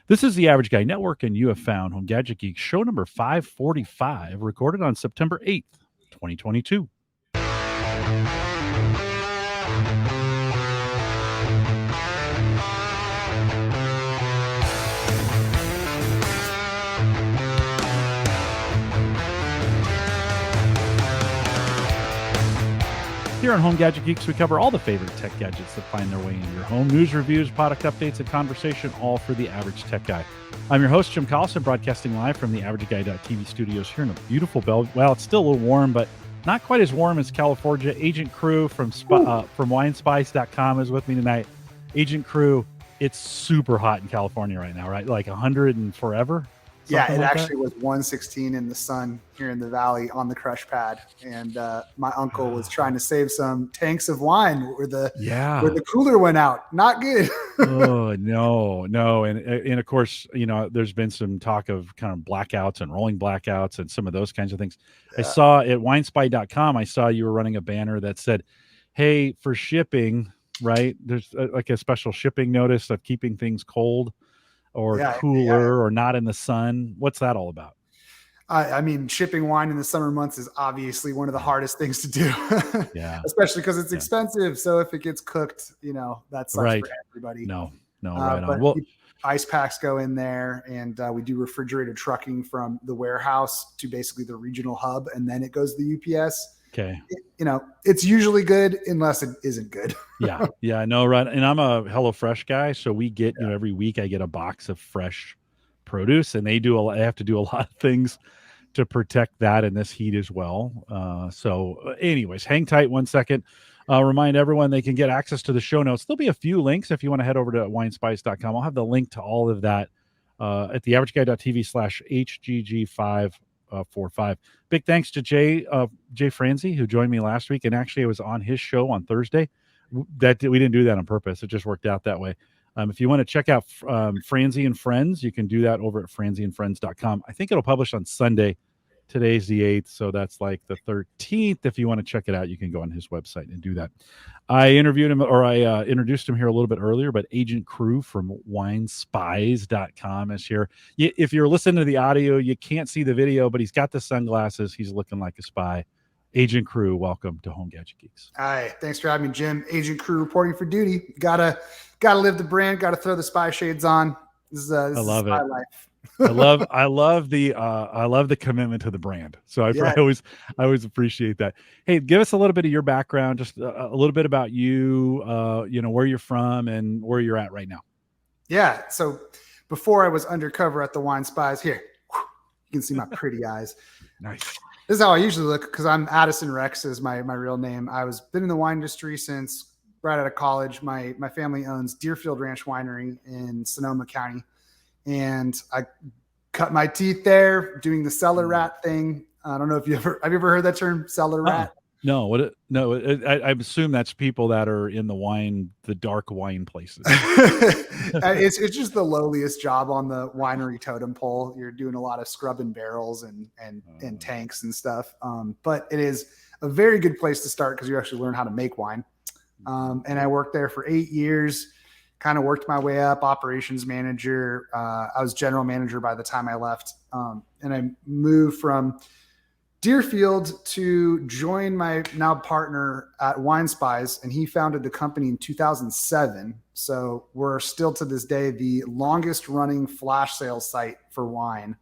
This is the Average Guy Network, and you have found Home Gadget Geeks show number 545, recorded on September 8th, 2022. Here on Home Gadget Geeks, we cover all the favorite tech gadgets that find their way into your home. News, reviews, product updates, and conversation, all for the average tech guy. I'm your host, Jim Collison, broadcasting live from the AverageGuy.tv studios here in a beautiful well, it's still a little warm, but not quite as warm as California. Agent Cru from WineSpies.com is with me tonight. Agent Cru, it's super hot in California right now, right? Like 100 and forever? Yeah, it actually was 116 in the sun here in the valley on the crush pad, and my uncle was trying to save some tanks of wine where the cooler went out. Not good. Oh no, and of course, you know, there's been some talk of kind of blackouts and rolling blackouts and some of those kinds of things. Yeah. I saw at WineSpy.com, I saw you were running a banner that said, "Hey, for shipping, right? There's like a special shipping notice of keeping things cold." Or cooler or not in the sun. What's that all about? I mean, shipping wine in the summer months is obviously one of the hardest things to do. Yeah. Especially because it's expensive. So if it gets cooked, you know, that sucks for everybody. No, right on. Well, ice packs go in there, and we do refrigerated trucking from the warehouse to basically the regional hub, and then it goes to the UPS. Okay. You know, it's usually good unless it isn't good. Yeah, no, right. And I'm a HelloFresh guy, so we get, you know, every week I get a box of fresh produce, and they have to do a lot of things to protect that in this heat as well. So anyways, hang tight 1 second. Remind everyone they can get access to the show notes. There'll be a few links if you want to head over to winespies.com. I'll have the link to all of that at the averageguy.tv/HGG545. Big thanks to Jay Franzi, who joined me last week, and actually I was on his show on Thursday. That we didn't do that on purpose; it just worked out that way. If you want to check out Franzi and Friends, you can do that over at franziandfriends.com. I think it'll publish on Sunday. Today's the 8th, so that's like the 13th. If you want to check it out, you can go on his website and do that. I interviewed him, or I introduced him here a little bit earlier, but Agent Cru from WineSpies.com is here. If you're listening to the audio, you can't see the video, but he's got the sunglasses. He's looking like a spy. Agent Cru, welcome to Home Gadget Geeks. Hi, thanks for having me, Jim. Agent Cru reporting for duty. Gotta live the brand. Gotta throw the spy shades on. This I love it. Life. I love the commitment to the brand. So I always appreciate that. Hey, give us a little bit of your background, just a little bit about you, you know, where you're from and where you're at right now. Yeah. So before I was undercover at the WineSpies, here, you can see my pretty eyes. Nice. This is how I usually look, because I'm Addison Rex is my real name. I was been in the wine industry since right out of college. My family owns Deerfield Ranch Winery in Sonoma County. And I cut my teeth there doing the cellar rat thing. I don't know if have you ever heard that term, cellar rat? No, I assume that's people that are in the dark wine places. It's just the lowliest job on the winery totem pole. You're doing a lot of scrubbing barrels and tanks and stuff. But it is a very good place to start because you actually learn how to make wine. And I worked there for 8 years. Kind of worked my way up, operations manager. I was general manager by the time I left. And I moved from Deerfield to join my now partner at WineSpies, and he founded the company in 2007. So we're still to this day the longest running flash sales site for wine.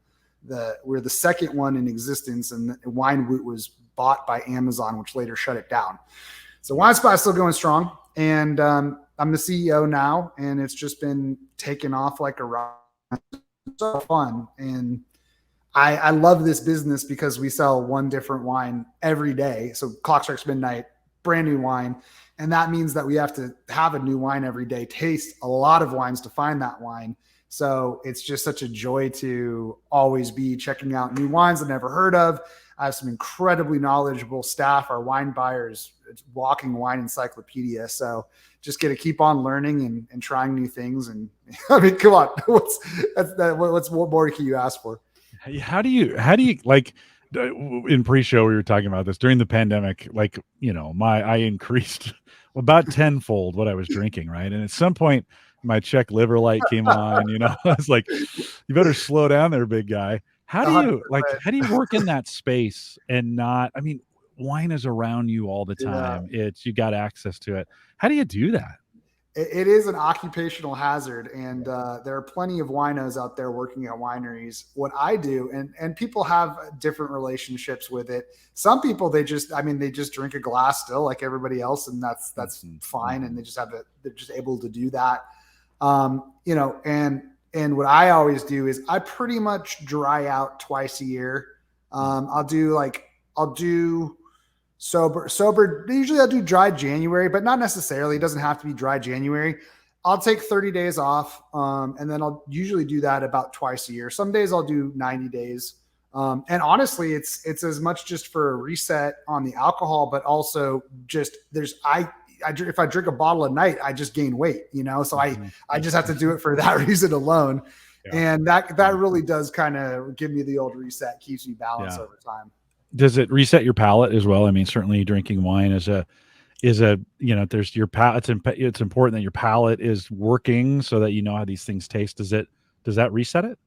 We're the second one in existence, and WineWoot was bought by Amazon, which later shut it down. So WineSpies is still going strong, and I'm the CEO now, and it's just been taken off like a rocket. So fun. And I love this business because we sell one different wine every day. So clock strikes midnight, brand new wine. And that means that we have to have a new wine every day, taste a lot of wines to find that wine. So it's just such a joy to always be checking out new wines I've never heard of. I have some incredibly knowledgeable staff. Our wine buyers, it's walking wine encyclopedia. So just get to keep on learning and trying new things. And I mean, come on, what's more can you ask for? How do you like in pre-show we were talking about this during the pandemic? Like, you know, I increased about tenfold what I was drinking, right? And at some point my check liver light came on, you know. It's like, you better slow down there, big guy. How do you 100%. how do you work in that space and not, I mean, wine is around you all the Yeah. time. It's, you got access to it. How do you do that? It is an occupational hazard, and there are plenty of winos out there working at wineries. What I do, and people have different relationships with it. Some people, they just drink a glass still like everybody else, and that's fine, and they just they're just able to do that. You know, and what I always do is I pretty much dry out twice a year. I'll do sober. Usually I'll do dry January, but not necessarily. It doesn't have to be dry January. I'll take 30 days off. And then I'll usually do that about twice a year. Some days I'll do 90 days. And honestly, it's as much just for a reset on the alcohol, but also just if I drink a bottle a night, I just gain weight, you know? So I just have to do it for that reason alone. Yeah. And that really does kind of give me the old reset, keeps me balanced over time. Does it reset your palate as well? I mean, certainly drinking wine is a, you know, there's your palate. It's important that your palate is working so that you know how these things taste. Does that reset it?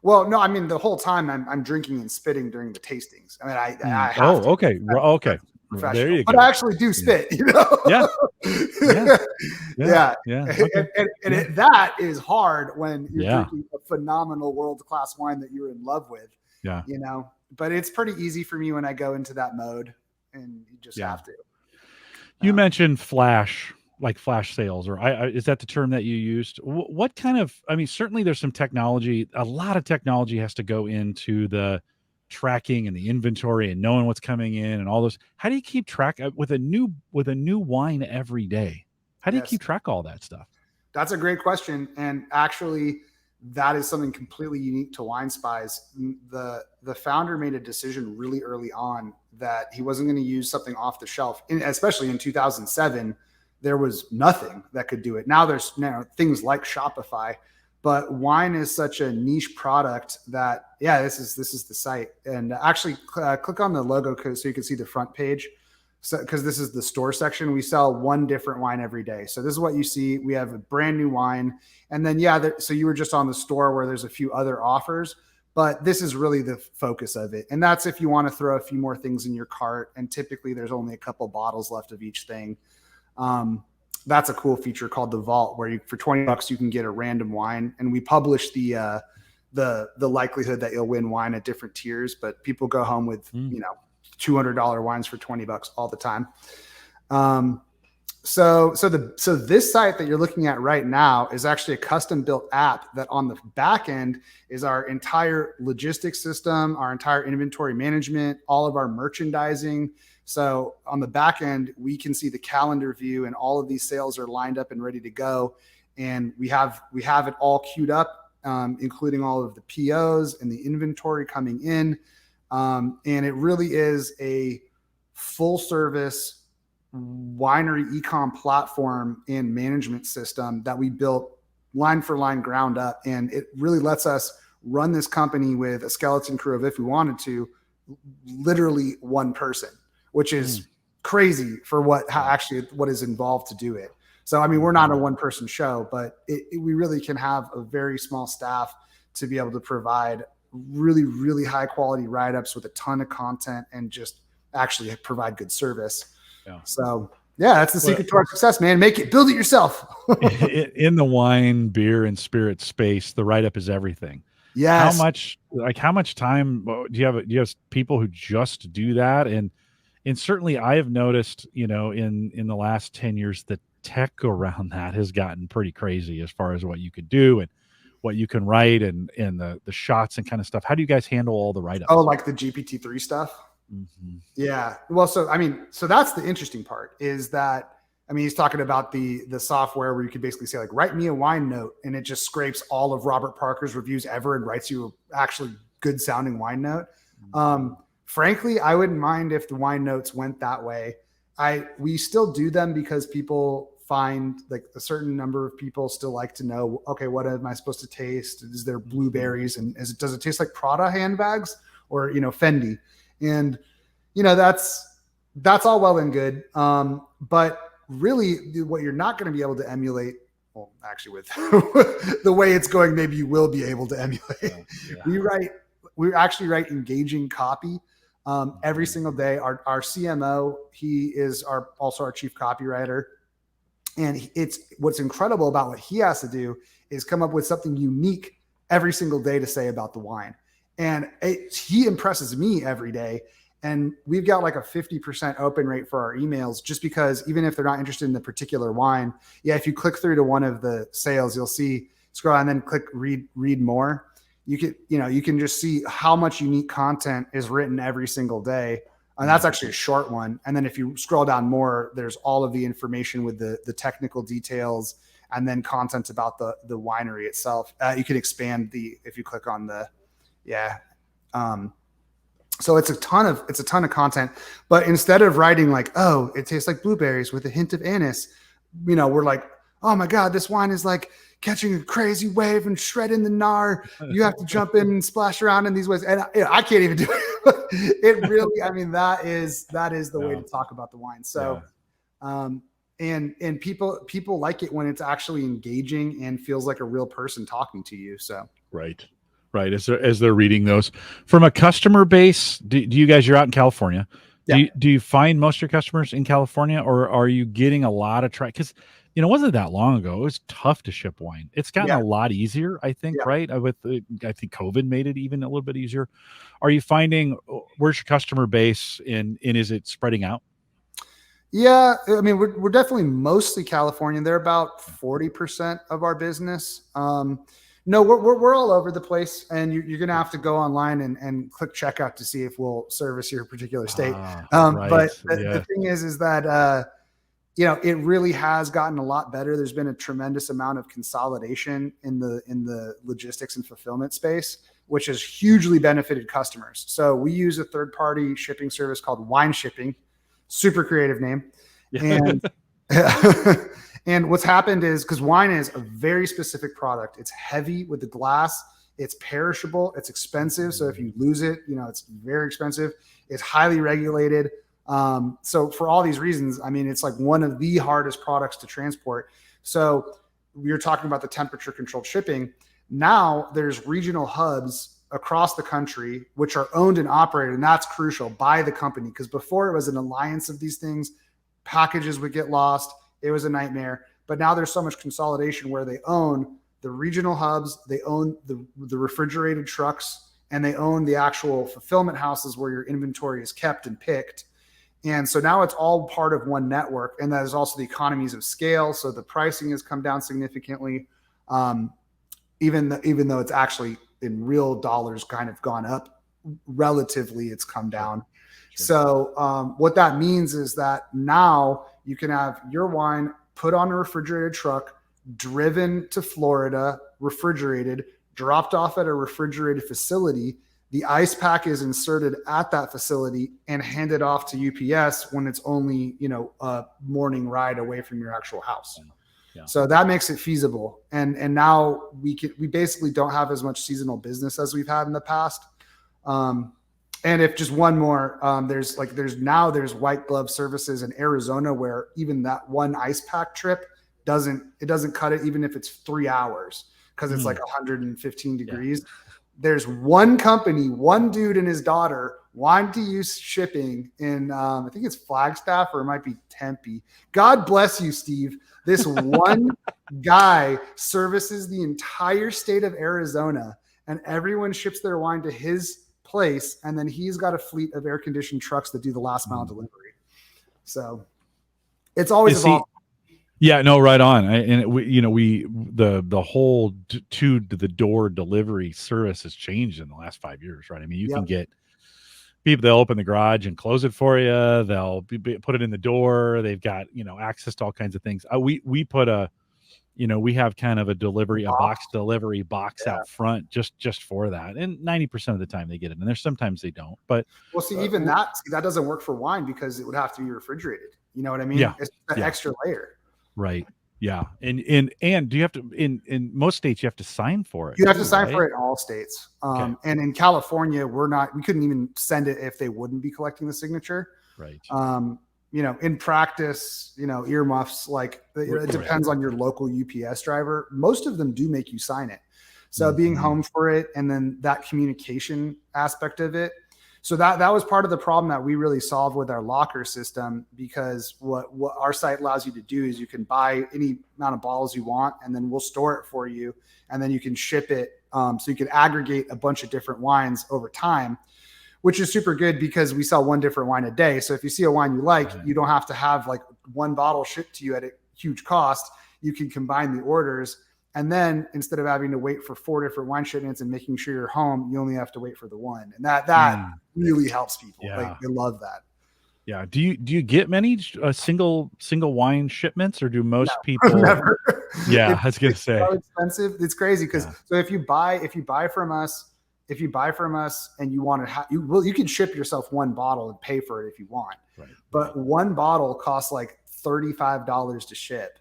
Well, no, I mean, the whole time I'm drinking and spitting during the tastings. I mean, I have to. Okay. Okay. There you go. But I actually do spit, you know? Yeah. And that is hard when you're drinking a phenomenal world-class wine that you're in love with. Yeah. You know, but it's pretty easy for me when I go into that mode, and you just have to. You mentioned flash sales, or is that the term that you used? What kind of, I mean, certainly there's some technology, a lot of technology has to go into the tracking and the inventory and knowing what's coming in and all those. How do you keep track with a new wine every day? How do you keep track of all that stuff? That's a great question. And actually, that is something completely unique to WineSpies. The founder made a decision really early on that he wasn't going to use something off the shelf. Especially in 2007, there was nothing that could do it. Now there's things like Shopify, but wine is such a niche product that this is the site. And actually, click on the logo so you can see the front page. So, because this is the store section, we sell one different wine every day. So this is what you see. We have a brand new wine. And then, so you were just on the store where there's a few other offers, but this is really the focus of it. And that's if you want to throw a few more things in your cart. And typically there's only a couple bottles left of each thing. That's a cool feature called the Vault, where for $20 you can get a random wine. And we publish the likelihood that you'll win wine at different tiers, but people go home with, $200 wines for $20 all the time. So this site that you're looking at right now is actually a custom built app that on the back end is our entire logistics system, our entire inventory management, all of our merchandising. So on the back end, we can see the calendar view, and all of these sales are lined up and ready to go. And we have it all queued up, including all of the POs and the inventory coming in. And it really is a full service winery e-com platform and management system that we built line for line, ground up. And it really lets us run this company with a skeleton crew of, if we wanted to, literally one person, which is crazy for what is involved to do it. So, I mean, we're not a one person show, but we really can have a very small staff to be able to provide really, really high quality write-ups with a ton of content and just actually provide good service. Yeah. So that's the secret to our success, man. Build it yourself. In the wine, beer, and spirit space, the write-up is everything. Yes. How much time do you have people who just do that? And certainly I have noticed, in the last 10 years, the tech around that has gotten pretty crazy as far as what you could do and what you can write and the shots and kind of stuff. How do you guys handle all the write-ups? Oh, like the GPT-3 stuff? Mm-hmm. Yeah. Well, so that's the interesting part is that, he's talking about the software where you could basically say, like, write me a wine note, and it just scrapes all of Robert Parker's reviews ever and writes you a actually good sounding wine note. Mm-hmm. Frankly, I wouldn't mind if the wine notes went that way. We still do them because people find, like, a certain number of people still like to know, okay, what am I supposed to taste? Is there blueberries? And does it taste like Prada handbags or, Fendi? And, that's all well and good. But really what you're not going to be able to emulate well, actually with the way it's going, maybe you will be able to emulate. We actually write engaging copy every single day. Our CMO, he is also our chief copywriter. And what's incredible about what he has to do is come up with something unique every single day to say about the wine. And he impresses me every day. And we've got like a 50% open rate for our emails, just because even if they're not interested in the particular wine, if you click through to one of the sales, you'll see, scroll and then click read more. You can just see how much unique content is written every single day. And that's actually a short one. And then if you scroll down more, there's all of the information with the technical details and then content about the winery itself. You can expand if you click on so it's a ton of content, but instead of writing like, oh, it tastes like blueberries with a hint of anise, we're like, oh my God, this wine is like catching a crazy wave and shredding the gnar. You have to jump in and splash around in these ways. And I can't even do it. It really, that is the way to talk about the wine. So, and people like it when it's actually engaging and feels like a real person talking to you. So, right. As they're reading those from a customer base, do you guys, you're out in California. Yeah. Do you find most of your customers in California, or are you getting a lot of track? Because it wasn't that long ago. It was tough to ship wine. It's gotten a lot easier, I think, right? I think COVID made it even a little bit easier. Are you finding, where's your customer base and is it spreading out? Yeah, we're definitely mostly California. They're about 40% of our business. No, we're all over the place, and you're going to have to go online and click checkout to see if we'll service your particular state. But the thing is that it really has gotten a lot better. There's been a tremendous amount of consolidation in the logistics and fulfillment space, which has hugely benefited customers. So we use a third-party shipping service called WineShipping, super creative name, and and what's happened is, because wine is a very specific product, it's heavy with the glass, it's perishable, it's expensive. So if you lose it, it's very expensive. It's highly regulated. So for all these reasons, it's like one of the hardest products to transport. So we were talking about the temperature controlled shipping. Now there's regional hubs across the country, which are owned and operated, and that's crucial, by the company. Because before it was an alliance of these things, packages would get lost. It was a nightmare. But now there's so much consolidation where they own the regional hubs, they own the refrigerated trucks, and they own the actual fulfillment houses where your inventory is kept and picked. And so now it's all part of one network. And that is also the economies of scale. So the pricing has come down significantly, even though it's actually in real dollars kind of gone up. Relatively, it's come down. Sure. So what that means is that now you can have your wine put on a refrigerated truck, driven to Florida, refrigerated, dropped off at a refrigerated facility. The ice pack is inserted at that facility and handed off to UPS when it's only, a morning ride away from your actual house. Yeah. So that makes it feasible. And now we basically don't have as much seasonal business as we've had in the past. And if just one more, there's white glove services in Arizona where even that one ice pack trip doesn't cut it, even if it's 3 hours, because it's like 115 degrees. Yeah. There's one company, one dude and his daughter wanted to use shipping in, I think it's Flagstaff or it might be Tempe. God bless you, Steve. This one guy services the entire state of Arizona, and everyone ships their wine to his place, and then he's got a fleet of air-conditioned trucks that do the last mile delivery. So it's always evolving. Yeah, no, right on. The whole to the door delivery service has changed in the last 5 years, right? You can get people, they'll open the garage and close it for you. They'll put it in the door. They've got, access to all kinds of things. We put we have kind of a box delivery box out front just for that. And 90% of the time they get it. And there's sometimes they don't, but even that doesn't work for wine because it would have to be refrigerated. You know what I mean? Yeah. It's an extra layer. Right. Yeah. And do you have to, in most states, you have to sign for it? You have to sign for it in all states. And in California, we couldn't even send it if they wouldn't be collecting the signature. Right. in practice, earmuffs, like it depends on your local UPS driver. Most of them do make you sign it. So being home for it, and then that communication aspect of it. So that was part of the problem that we really solved with our locker system, because what our site allows you to do is you can buy any amount of bottles you want, and then we'll store it for you, and then you can ship it. So you can aggregate a bunch of different wines over time, which is super good because we sell one different wine a day. So if you see a wine you like, you don't have to have like one bottle shipped to you at a huge cost. You can combine the orders. And then instead of having to wait for 4 different wine shipments and making sure you're home, you only have to wait for the one. And that really helps people. Yeah. Like, they love that. Yeah. Do you get many single wine shipments, or do most people never? Yeah, I was gonna say, so expensive. It's crazy because so if you buy from us and you want to you can ship yourself one bottle and pay for it if you want. Right. But one bottle costs like $35 to ship.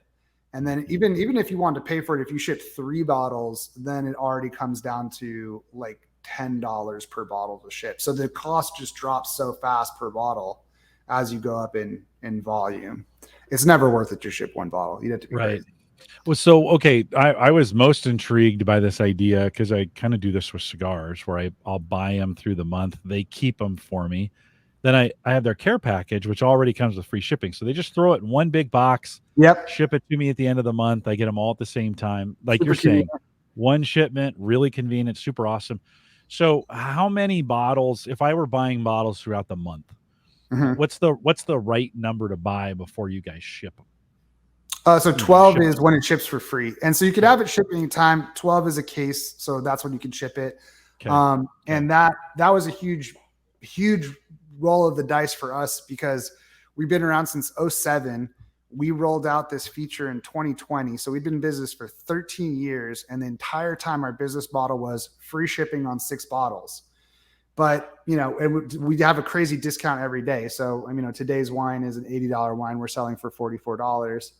And then even if you want to pay for it, if you ship 3 bottles, then it already comes down to like $10 per bottle to ship. So the cost just drops so fast per bottle as you go up in volume. It's never worth it to ship one bottle. You'd have to be crazy. Well, so, okay, I was most intrigued by this idea because I kind of do this with cigars where I'll buy them through the month. They keep them for me. Then I have their care package, which already comes with free shipping. So they just throw it in one big box, ship it to me at the end of the month. I get them all at the same time. Like you're saying, one shipment, really convenient, super awesome. So how many bottles, if I were buying bottles throughout the month, what's the right number to buy before you guys ship them? So 12 is when it ships for free. And so you could have it shipped anytime. 12 is a case. So that's when you can ship it. Okay. And that was a huge roll of the dice for us because we've been around since 2007. We rolled out this feature in 2020. So we've been in business for 13 years. And the entire time our business model was free shipping on 6 bottles. But, we have a crazy discount every day. So, today's wine is an $80 wine. We're selling for $44.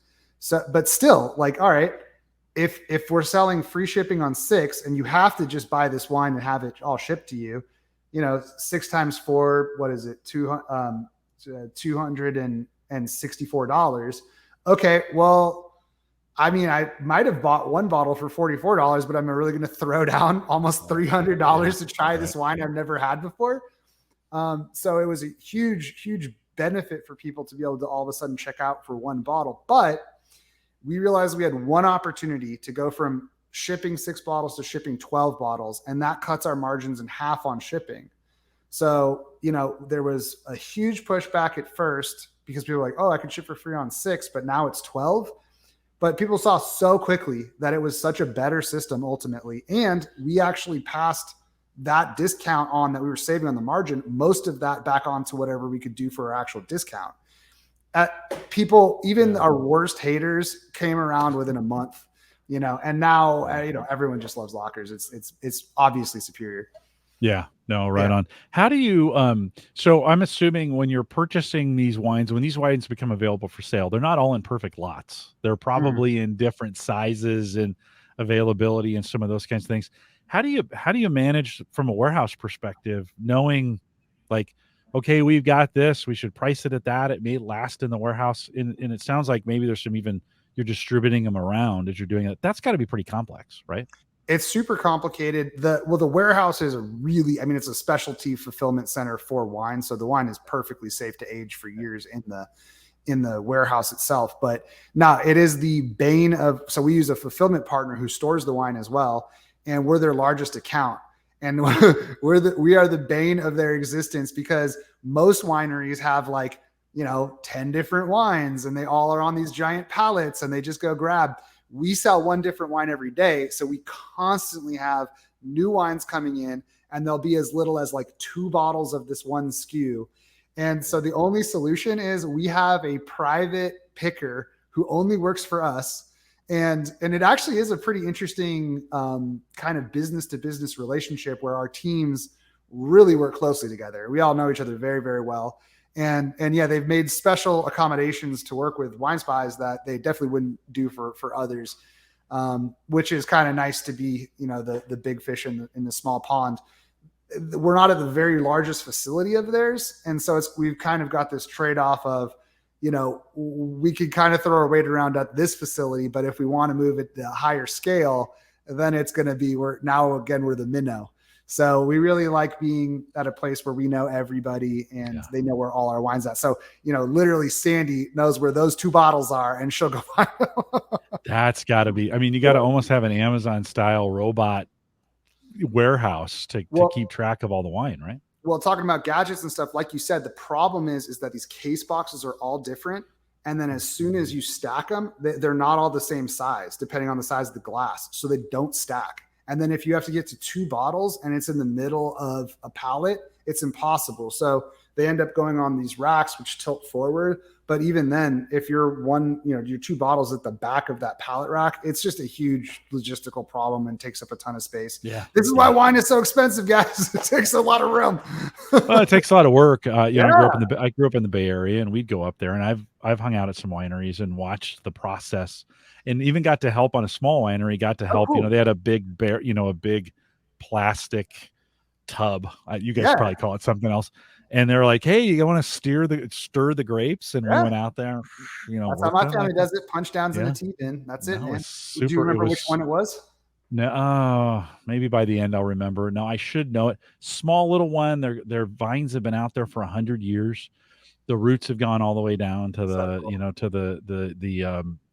So, but still, like, all right, if we're selling free shipping on 6 and you have to just buy this wine and have it all shipped to you, 6 times 4, what is it? $264. Okay. Well, I might've bought one bottle for $44, but I'm really going to throw down almost $300 to try this wine I've never had before. So it was a huge benefit for people to be able to all of a sudden check out for one bottle. But we realized we had one opportunity to go from shipping 6 bottles to shipping 12 bottles. And that cuts our margins in half on shipping. So, there was a huge pushback at first because people were like, oh, I could ship for free on 6, but now it's 12. But people saw so quickly that it was such a better system ultimately. And we actually passed that discount on that we were saving on the margin, most of that back onto whatever we could do for our actual discount. People, even our worst haters came around within a month, and now, everyone just loves lockers. It's obviously superior. Yeah, no, right on. How do you, so I'm assuming when you're purchasing these wines, when these wines become available for sale, they're not all in perfect lots. They're probably in different sizes and availability and some of those kinds of things. How do you manage from a warehouse perspective, knowing like, okay, we've got this, we should price it at that. It may last in the warehouse. And it sounds like maybe there's you're distributing them around as you're doing it. That's got to be pretty complex, right? It's super complicated. The warehouse is it's a specialty fulfillment center for wine. So the wine is perfectly safe to age for years in the warehouse itself. But now it is the bane of, so we use a fulfillment partner who stores the wine as well. And we're their largest account. And we are the bane of their existence because most wineries have 10 different wines and they all are on these giant pallets and they just go grab. We sell one different wine every day. So we constantly have new wines coming in and there'll be as little as 2 bottles of this one SKU. And so the only solution is we have a private picker who only works for us. And it actually is a pretty interesting kind of business to business relationship where our teams really work closely together. We all know each other very, very well. And they've made special accommodations to work with WineSpies that they definitely wouldn't do for others, which is kind of nice to be, the big fish in the small pond. We're not at the very largest facility of theirs. And so we've kind of got this trade-off of we could kind of throw our weight around at this facility, but if we want to move it to a higher scale, then it's going to be, we're the minnow. So we really like being at a place where we know everybody and they know where all our wine's at. So, literally Sandy knows where those 2 bottles are and she'll go find them. That's gotta be, I mean, you got to almost have an Amazon style robot warehouse to keep track of all the wine, right? Well, talking about gadgets and stuff, like you said, the problem is that these case boxes are all different. And then as soon as you stack them, they're not all the same size, depending on the size of the glass. So they don't stack. And then if you have to get to 2 bottles and it's in the middle of a pallet, it's impossible. So they end up going on these racks, which tilt forward. But even then, if you're your 2 bottles at the back of that pallet rack, it's just a huge logistical problem and takes up a ton of space. Yeah. This is why wine is so expensive, guys. It takes a lot of room. Well, it takes a lot of work. I grew up in the Bay Area, and we'd go up there, and I've hung out at some wineries and watched the process, and even got to help on a small winery. Got to help. Cool. They had a big a big plastic tub. You guys probably call it something else. And they're like, "Hey, you want to stir the grapes?" And we went out there. That's how my family does it. Punch downs in the tea bin. That's it, man. Do you remember which one it was? No, maybe by the end I'll remember. No, I should know it. Small little one. Their vines have been out there for 100 years. The roots have gone all the way down to the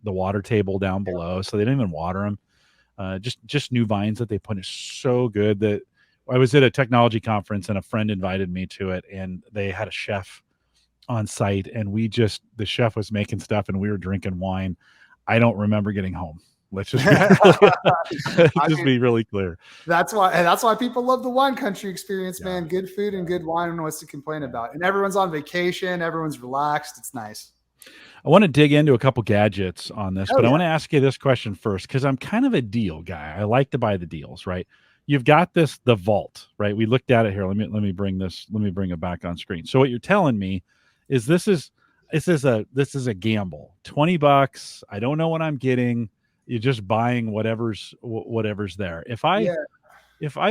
water table down below. So they didn't even water them. Just new vines that they put. It's so good that I was at a technology conference and a friend invited me to it, and they had a chef on site, and the chef was making stuff and we were drinking wine. I don't remember getting home. Let's just be really clear. That's why people love the wine country experience, man. Good food and good wine, and what's to complain about. And everyone's on vacation, everyone's relaxed. It's nice. I want to dig into a couple gadgets on this, I want to ask you this question first, because I'm kind of a deal guy. I like to buy the deals, right? You've got the vault, right? We looked at it here. Let me bring it back on screen. So what you're telling me is this is a gamble. $20. I don't know what I'm getting. You're just buying whatever's there. If I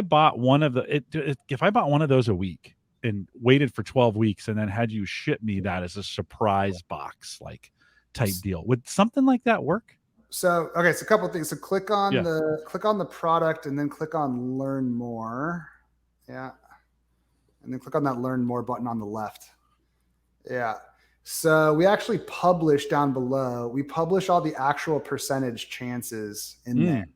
bought one of those a week and waited for 12 weeks and then had you ship me that as a surprise box, like type deal, would something like that work? So, okay, so a couple of things. So click on the product and then click on learn more. Yeah. And then click on that learn more button on the left. Yeah. So we actually publish down below. We publish all the actual percentage chances in there.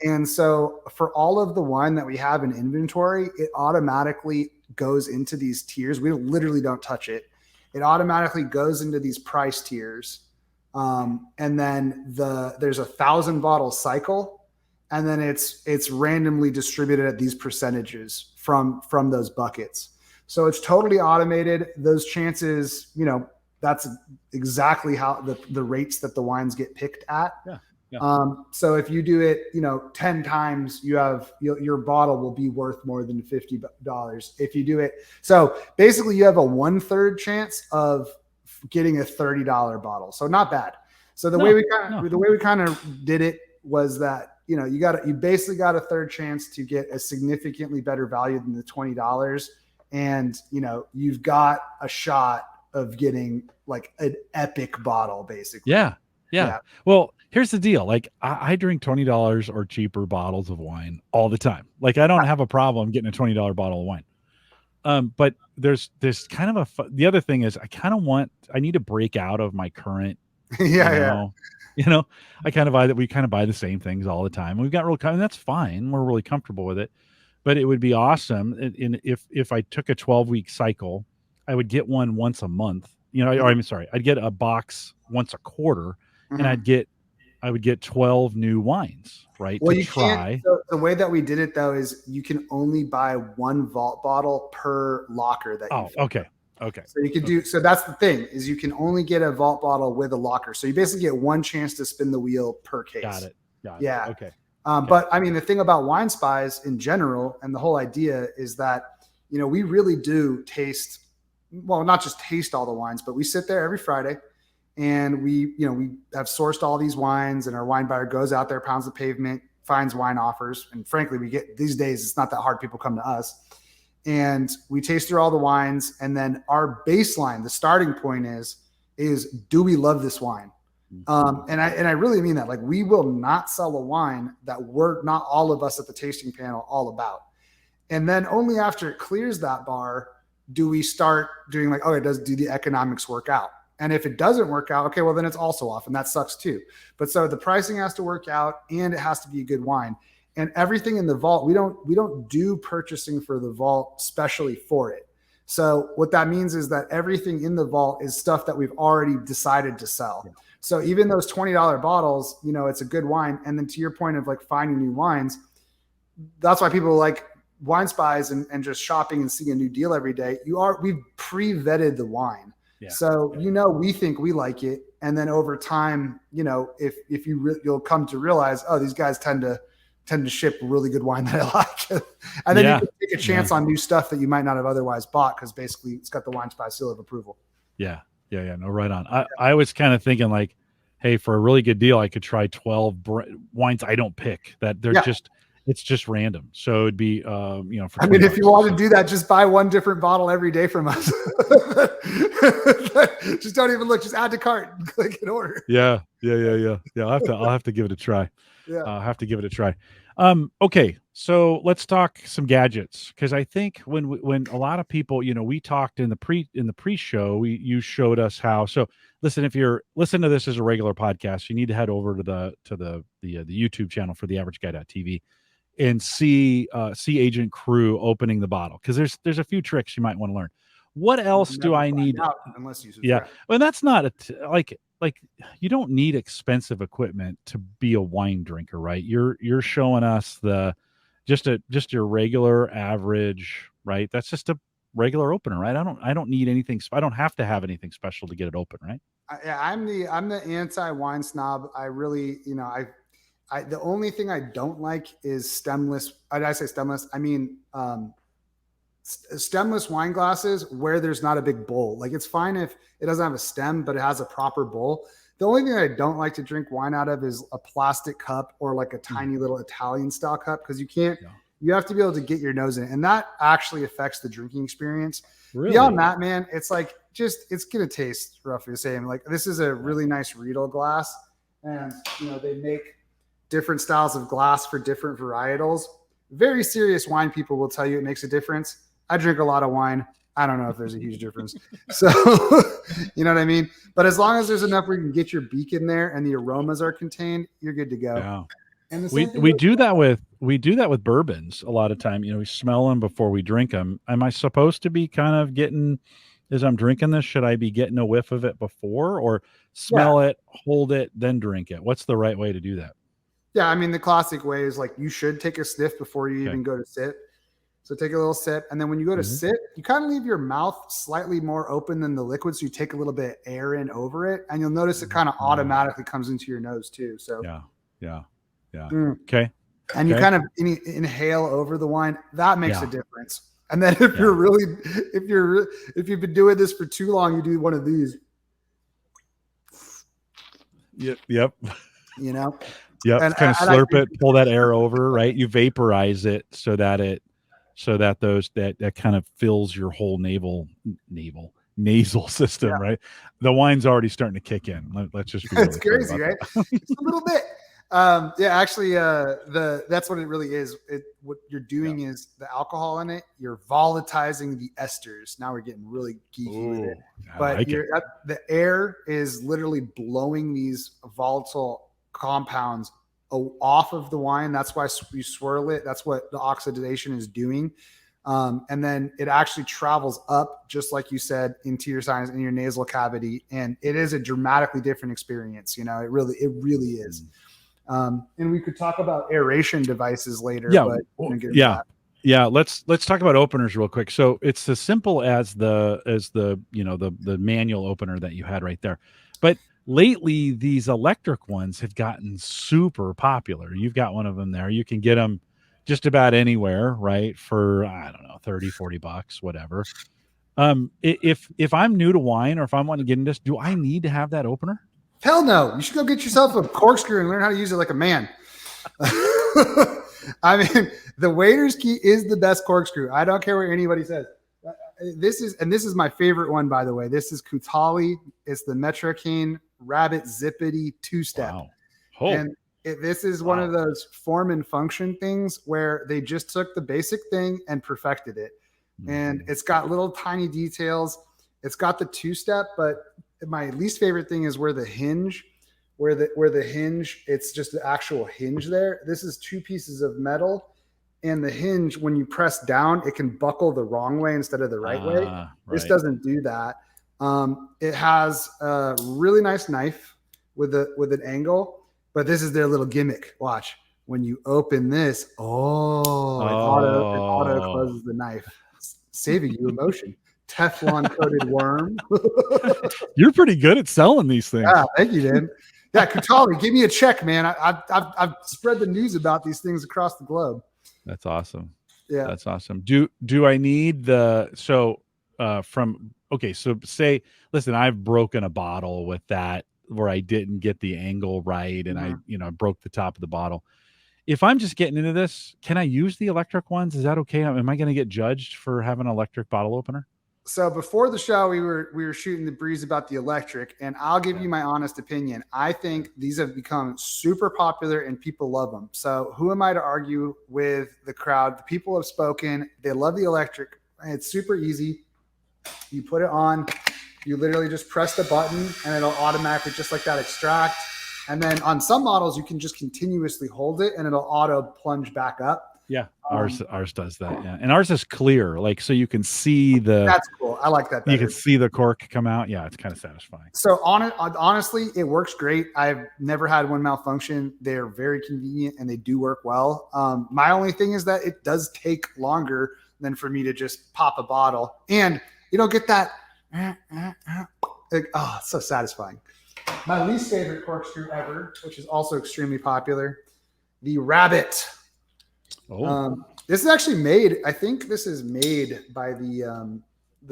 And so for all of the wine that we have in inventory, it automatically goes into these tiers. We literally don't touch it. It automatically goes into these price tiers. And then there's a 1,000 bottle cycle, and then it's randomly distributed at these percentages from those buckets. So it's totally automated. Those chances, that's exactly how the rates that the wines get picked at. So if you do it, 10 times, your bottle will be worth more than $50 if you do it. So basically you have a 1/3 chance of getting a $30 bottle. So not bad. So the way we kind of did it was that, you basically got a third chance to get a significantly better value than the $20. And, you've got a shot of getting like an epic bottle, basically. Yeah. Well, here's the deal. Like I drink $20 or cheaper bottles of wine all the time. Like I don't have a problem getting a $20 bottle of wine. But there's kind of the other thing is I need to break out of my current, we kind of buy the same things all the time. We've got and that's fine. We're really comfortable with it, but it would be awesome. If I took a 12-week cycle, I would get one once a month, I'd get a box once a quarter, and I would get 12 new wines, right? Well, the way that we did it though is you can only buy one vault bottle per locker that you fill. Okay. So you can so that's the thing is you can only get a vault bottle with a locker. So you basically get one chance to spin the wheel per case. Got it. Yeah. Okay. But I mean, the thing about WineSpies in general, and the whole idea is that, we really do taste, well, not just taste all the wines, but we sit there every Friday and we have sourced all these wines, and our wine buyer goes out there, pounds the pavement, finds wine offers. And frankly, we get these days, it's not that hard. People come to us and we taste through all the wines. And then our baseline, the starting point is is, do we love this wine? And I really mean that. Like, we will not sell a wine that we're not all of us at the tasting panel all about. And then only after it clears that bar do we start doing like, oh, do the economics work out? And if it doesn't work out, okay, well, then it's also off, and that sucks too. But so the pricing has to work out, and it has to be a good wine. And everything in the vault, we don't do purchasing for the vault specially for it. So what that means is that everything in the vault is stuff that we've already decided to sell. Yeah. So even those $20 bottles, it's a good wine. And then to your point of like finding new wines, that's why people like WineSpies and just shopping and seeing a new deal every day. We've pre-vetted the wine. Yeah. So, we think we like it. And then over time, if you'll come to realize, oh, these guys tend to ship really good wine that I like. And then you can take a chance on new stuff that you might not have otherwise bought, because basically it's got the WineSpies seal of approval. Yeah. No, right on. I was kind of thinking like, hey, for a really good deal, I could try 12 wines I don't pick, that they're it's just random. So it'd be, if you want to do that, just buy one different bottle every day from us. Just don't even look, just add to cart and click and order. Yeah. I'll have to give it a try. Yeah. I'll have to give it a try. Okay. So let's talk some gadgets. Cause I think when a lot of people, we talked in the pre-show, you showed us how, so listen, if you're listening to this as a regular podcast, you need to head over to the YouTube channel for theaverageguy.tv and see Agent Cru opening the bottle. Cause there's a few tricks you might want to learn. What else do I need? Unless you subscribe. Yeah. Well, that's not like you don't need expensive equipment to be a wine drinker, right? You're showing us just your regular average, right? That's just a regular opener, right? I don't need anything. I don't have to have anything special to get it open, right? I'm the anti-wine snob. I really, the only thing I don't like is stemless. Did I say stemless? I mean, stemless wine glasses where there's not a big bowl. Like, it's fine if it doesn't have a stem, but it has a proper bowl. The only thing I don't like to drink wine out of is a plastic cup or like a tiny little Italian style cup, because you have to be able to get your nose in it. And that actually affects the drinking experience. Really? Beyond that, man, it's like, it's going to taste roughly the same. Like, this is a really nice Riedel glass, and they make different styles of glass for different varietals. Very serious wine people will tell you it makes a difference. I drink a lot of wine. I don't know if there's a huge difference. So, you know what I mean? But as long as there's enough where you can get your beak in there and the aromas are contained, you're good to go. Yeah. And we do that with bourbons a lot of time. We smell them before we drink them. Am I supposed to be kind of as I'm drinking this, should I be getting a whiff of it before, or smell it, hold it, then drink it? What's the right way to do that? Yeah. I mean, the classic way is like, you should take a sniff before you even go to sip. So take a little sip. And then when you go to sip, you kind of leave your mouth slightly more open than the liquid. So you take a little bit of air in over it, and you'll notice it kind of automatically comes into your nose too. So yeah. Okay. And you kind of inhale over the wine. That makes a difference. And then if you've been doing this for too long, you do one of these. Yep. And kind of slurp it, pull that air over, right? You vaporize it so that that kind of fills your whole nasal system, right? The wine's already starting to kick in. Let's just be really it's crazy, right? It's a little bit. Actually, that's what it really is. What you're doing is the alcohol in it. You're volatilizing the esters. Now we're getting really geeky with it. But the air is literally blowing these volatile compounds off of the wine. That's why you swirl it. That's what the oxidation is doing. And then it actually travels up, just like you said, into your sinus, in your nasal cavity. And it is a dramatically different experience. It really is. And we could talk about aeration devices later. Yeah. Let's talk about openers real quick. So it's as simple as the manual opener that you had right there. But lately, these electric ones have gotten super popular. You've got one of them there. You can get them just about anywhere, right? For, I don't know, $30-$40, whatever. If I'm new to wine, or if I'm wanting to get into this, do I need to have that opener? Hell no. You should go get yourself a corkscrew and learn how to use it like a man. I mean, the waiter's key is the best corkscrew. I don't care what anybody says. this is my favorite one, by the way. This is Kutali. It's the Metrocane Rabbit Zippity 2-step. Wow. Oh. And this is one of those form and function things where they just took the basic thing and perfected it. And it's got little tiny details. It's got the 2-step, but my least favorite thing is where the hinge, it's just the actual hinge there. This is 2 pieces of metal, and the hinge, when you press down, it can buckle the wrong way instead of the right way. Right. This doesn't do that. It has a really nice knife with an angle. But this is their little gimmick. Watch. When you open this, it auto closes the knife, saving you emotion. Teflon coated worm. You're pretty good at selling these things. Yeah, thank you, Dan. Yeah, Kutali, give me a check, man. I've spread the news about these things across the globe. That's awesome. Yeah, that's awesome. Do I need so say, listen, I've broken a bottle with that, where I didn't get the angle right, and I broke the top of the bottle. If I'm just getting into this, can I use the electric ones? Is that okay? Am I going to get judged for having an electric bottle opener? So before the show, we were shooting the breeze about the electric, and I'll give you my honest opinion. I think these have become super popular and people love them. So who am I to argue with the crowd? The people have spoken. They love the electric. It's super easy. You put it on. You literally just press the button and it'll automatically, just like that, extract. And then on some models, you can just continuously hold it and it'll auto plunge back up. Yeah, ours does that. Yeah, and ours is clear, like, so you can see the. That's cool. I like that better. You can see the cork come out. Yeah, it's kind of satisfying. So honestly, it works great. I've never had one malfunction. They're very convenient and they do work well. My only thing is that it does take longer than for me to just pop a bottle, and you don't get that. It's so satisfying. My least favorite corkscrew ever, which is also extremely popular, the Rabbit. This is actually made. I think this is made by the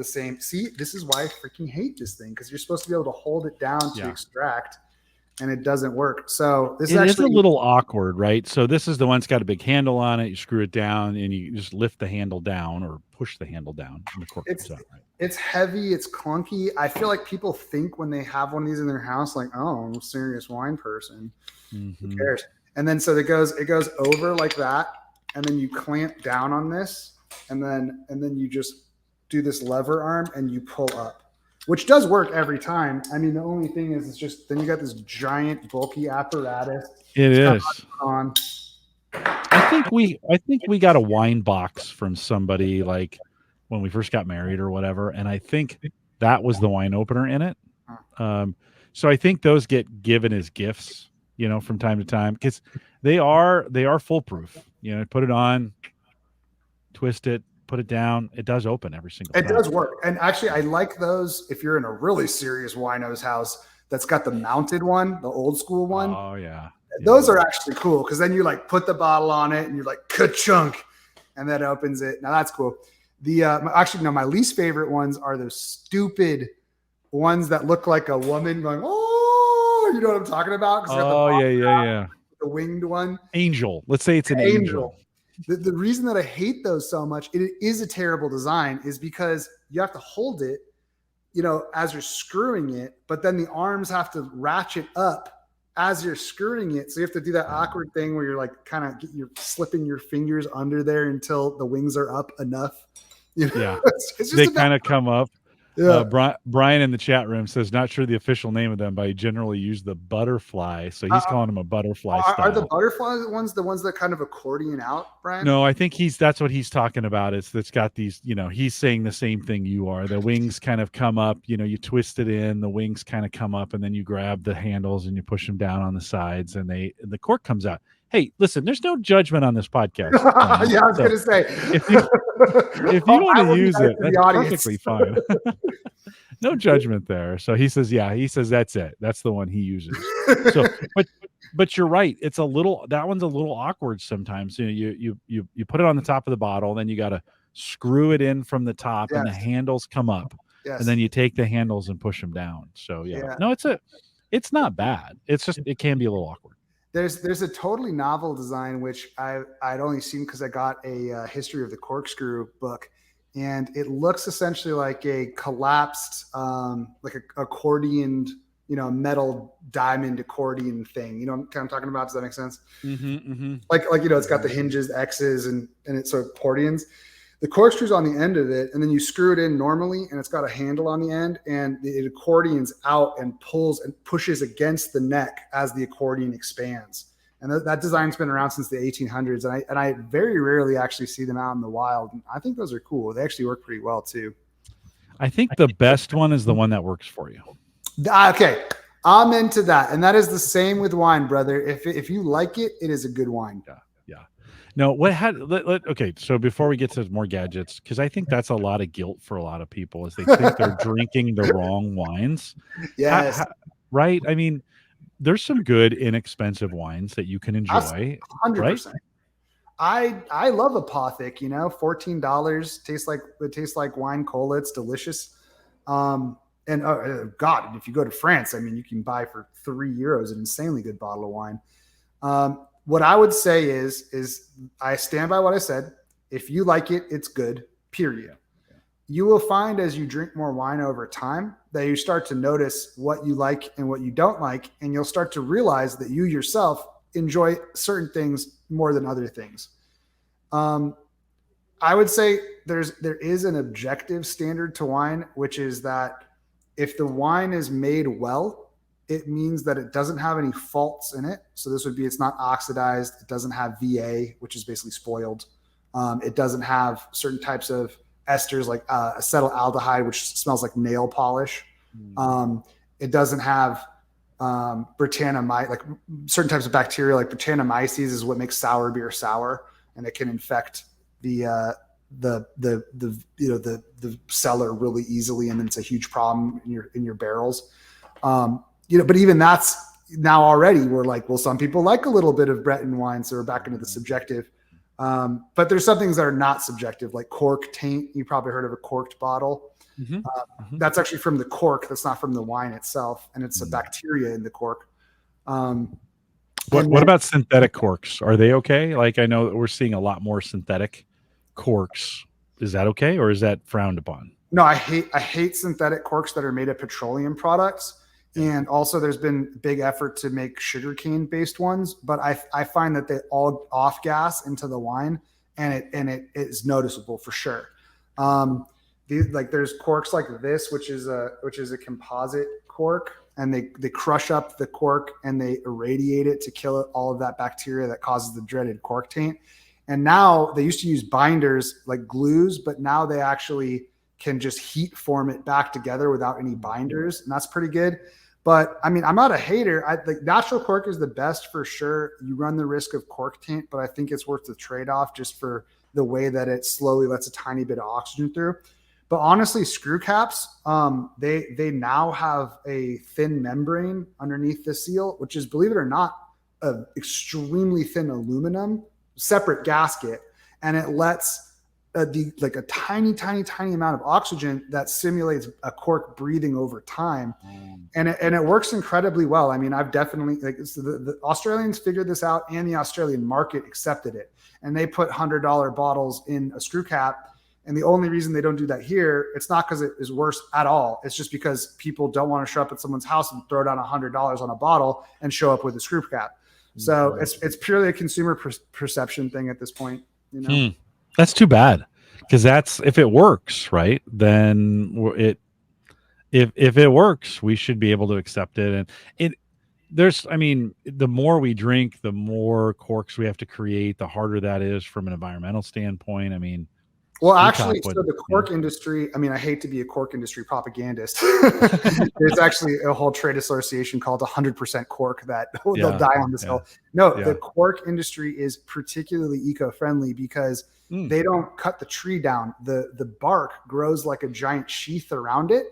same. See, this is why I freaking hate this thing, because you're supposed to be able to hold it down to extract, and it doesn't work. So this is a little awkward, right? So this is the one that's got a big handle on it. You screw it down, and you just lift the handle down or push the handle down, and the cork comes out. Right? It's heavy. It's clunky. I feel like people think when they have one of these in their house, like, oh, I'm a serious wine person. Who cares? And then so it goes over like that, and then you clamp down on this, and then you just do this lever arm and you pull up, which does work every time. I mean, the only thing is, it's just then you got this giant bulky apparatus. It is. On. I think we got a wine box from somebody, like when we first got married or whatever, and I think that was the wine opener in it. So I think those get given as gifts, from time to time, because they are foolproof. Put it on, twist it, put it down. It does open every single time. It does work. And actually, I like those if you're in a really serious wino's house that's got the mounted one, the old school one. Oh, yeah. Those are actually cool, because then you like put the bottle on it and you're like ka-chunk, and that opens it. Now that's cool. My least favorite ones are those stupid ones that look like a woman going, oh, you know what I'm talking about? Oh, yeah. The winged one. Angel. Let's say it's an angel. The reason that I hate those so much, it is a terrible design, is because you have to hold it, as you're screwing it, but then the arms have to ratchet up as you're screwing it. So you have to do that awkward thing where you're like you're slipping your fingers under there until the wings are up enough. Yeah. It's just they kind of come up. Yeah. Brian in the chat room says, not sure the official name of them, but I generally use the butterfly. So he's calling them a butterfly style. Are the butterfly ones the ones that kind of accordion out, Brian? No, I think that's what he's talking about. It's got these, he's saying the same thing you are. The wings kind of come up, you twist it in, the wings kind of come up, and then you grab the handles and you push them down on the sides, and the cork comes out. Hey, listen, there's no judgment on this podcast. Yeah, I was going to say. If you want to use it, that's perfectly fine. No judgment there. So he says that's it. That's the one he uses. So, but you're right. It's that one's a little awkward sometimes. You put it on the top of the bottle, then you got to screw it in from the top, and the handles come up, and then you take the handles and push them down. So no, it's not bad. It's just, it can be a little awkward. There's a totally novel design, which I'd only seen because I got a history of the corkscrew book, and it looks essentially like a collapsed, like a accordioned, metal diamond accordion thing. You know what I'm talking about? Does that make sense? Like, it's got the hinges, X's, and it sort of accordions. The corkscrew's on the end of it, and then you screw it in normally, and it's got a handle on the end, and it accordions out and pulls and pushes against the neck as the accordion expands. And that design's been around since the 1800s, and I very rarely actually see them out in the wild. And I think those are cool. They actually work pretty well too. I think the best one is the one that works for you. Okay, I'm into that, and that is the same with wine, brother. If you like it, it is a good wine. Yeah. No, okay. So before we get to more gadgets, because I think that's a lot of guilt for a lot of people, is they think they're drinking the wrong wines. Yes, right. I mean, there's some good inexpensive wines that you can enjoy. 100%. Right? I love Apothic. $14 tastes like wine cola. It's delicious. And God, if you go to France, I mean, you can buy for €3 an insanely good bottle of wine. What I would say is I stand by what I said. If you like it, it's good, period. You will find as you drink more wine over time that you start to notice what you like and what you don't like. And you'll start to realize that you yourself enjoy certain things more than other things. I would say there is an objective standard to wine, which is that if the wine is made well, it means that it doesn't have any faults in it. So this would be, it's not oxidized. It doesn't have VA, which is basically spoiled. It doesn't have certain types of esters like acetaldehyde, which smells like nail polish. It doesn't have Brettanomyces, like certain types of bacteria, like Brettanomyces is what makes sour beer sour, and it can infect the cellar really easily, and then it's a huge problem in your barrels. But even that's now already we're like, well, some people like a little bit of Breton wine, so we're back into the subjective. But there's some things that are not subjective, like cork taint. You probably heard of a corked bottle. That's actually from the cork. That's not from the wine itself, and it's a bacteria in the cork. What about synthetic corks? Are they okay? Like, I know that we're seeing a lot more synthetic corks. Is that okay, or is that frowned upon? No, I hate synthetic corks that are made of petroleum products. And also there's been big effort to make sugarcane based ones, but I find that they all off gas into the wine, and it is noticeable for sure. There's corks like this, which is a composite cork, and they crush up the cork and they irradiate it to kill all of that bacteria that causes the dreaded cork taint. And now they used to use binders like glues, but now they actually can just heat form it back together without any binders, and that's pretty good. But I mean, I'm not a hater. Natural cork is the best for sure. You run the risk of cork taint, but I think it's worth the trade-off just for the way that it slowly lets a tiny bit of oxygen through. But honestly, screw caps, they now have a thin membrane underneath the seal, which is, believe it or not, an extremely thin aluminum separate gasket, and it lets a tiny amount of oxygen that simulates a cork breathing over time. And it works incredibly well. I mean, I've definitely, the Australians figured this out, and the Australian market accepted it, and they put $100 bottles in a screw cap. And the only reason they don't do that here, it's not because it is worse at all. It's just because people don't want to show up at someone's house and throw down $100 on a bottle and show up with a screw cap. So it's purely a consumer perception thing at this point. That's too bad, because that's, if it works, right, then if it works, we should be able to accept it. And the more we drink, the more corks we have to create, the harder that is from an environmental standpoint. I mean, well, actually, so the cork industry, I mean, I hate to be a cork industry propagandist. There's actually a whole trade association called 100% Cork that they'll die on this hill. No, the cork industry is particularly eco-friendly because they don't cut the tree down. The bark grows like a giant sheath around it,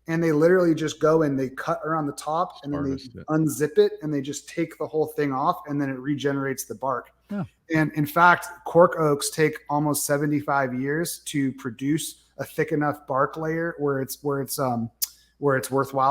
and they literally just go and they cut around the top, and then they unzip it, and they just take the whole thing off, and then it regenerates the bark. Yeah. And in fact, cork oaks take almost 75 years to produce a thick enough bark layer where it's worthwhile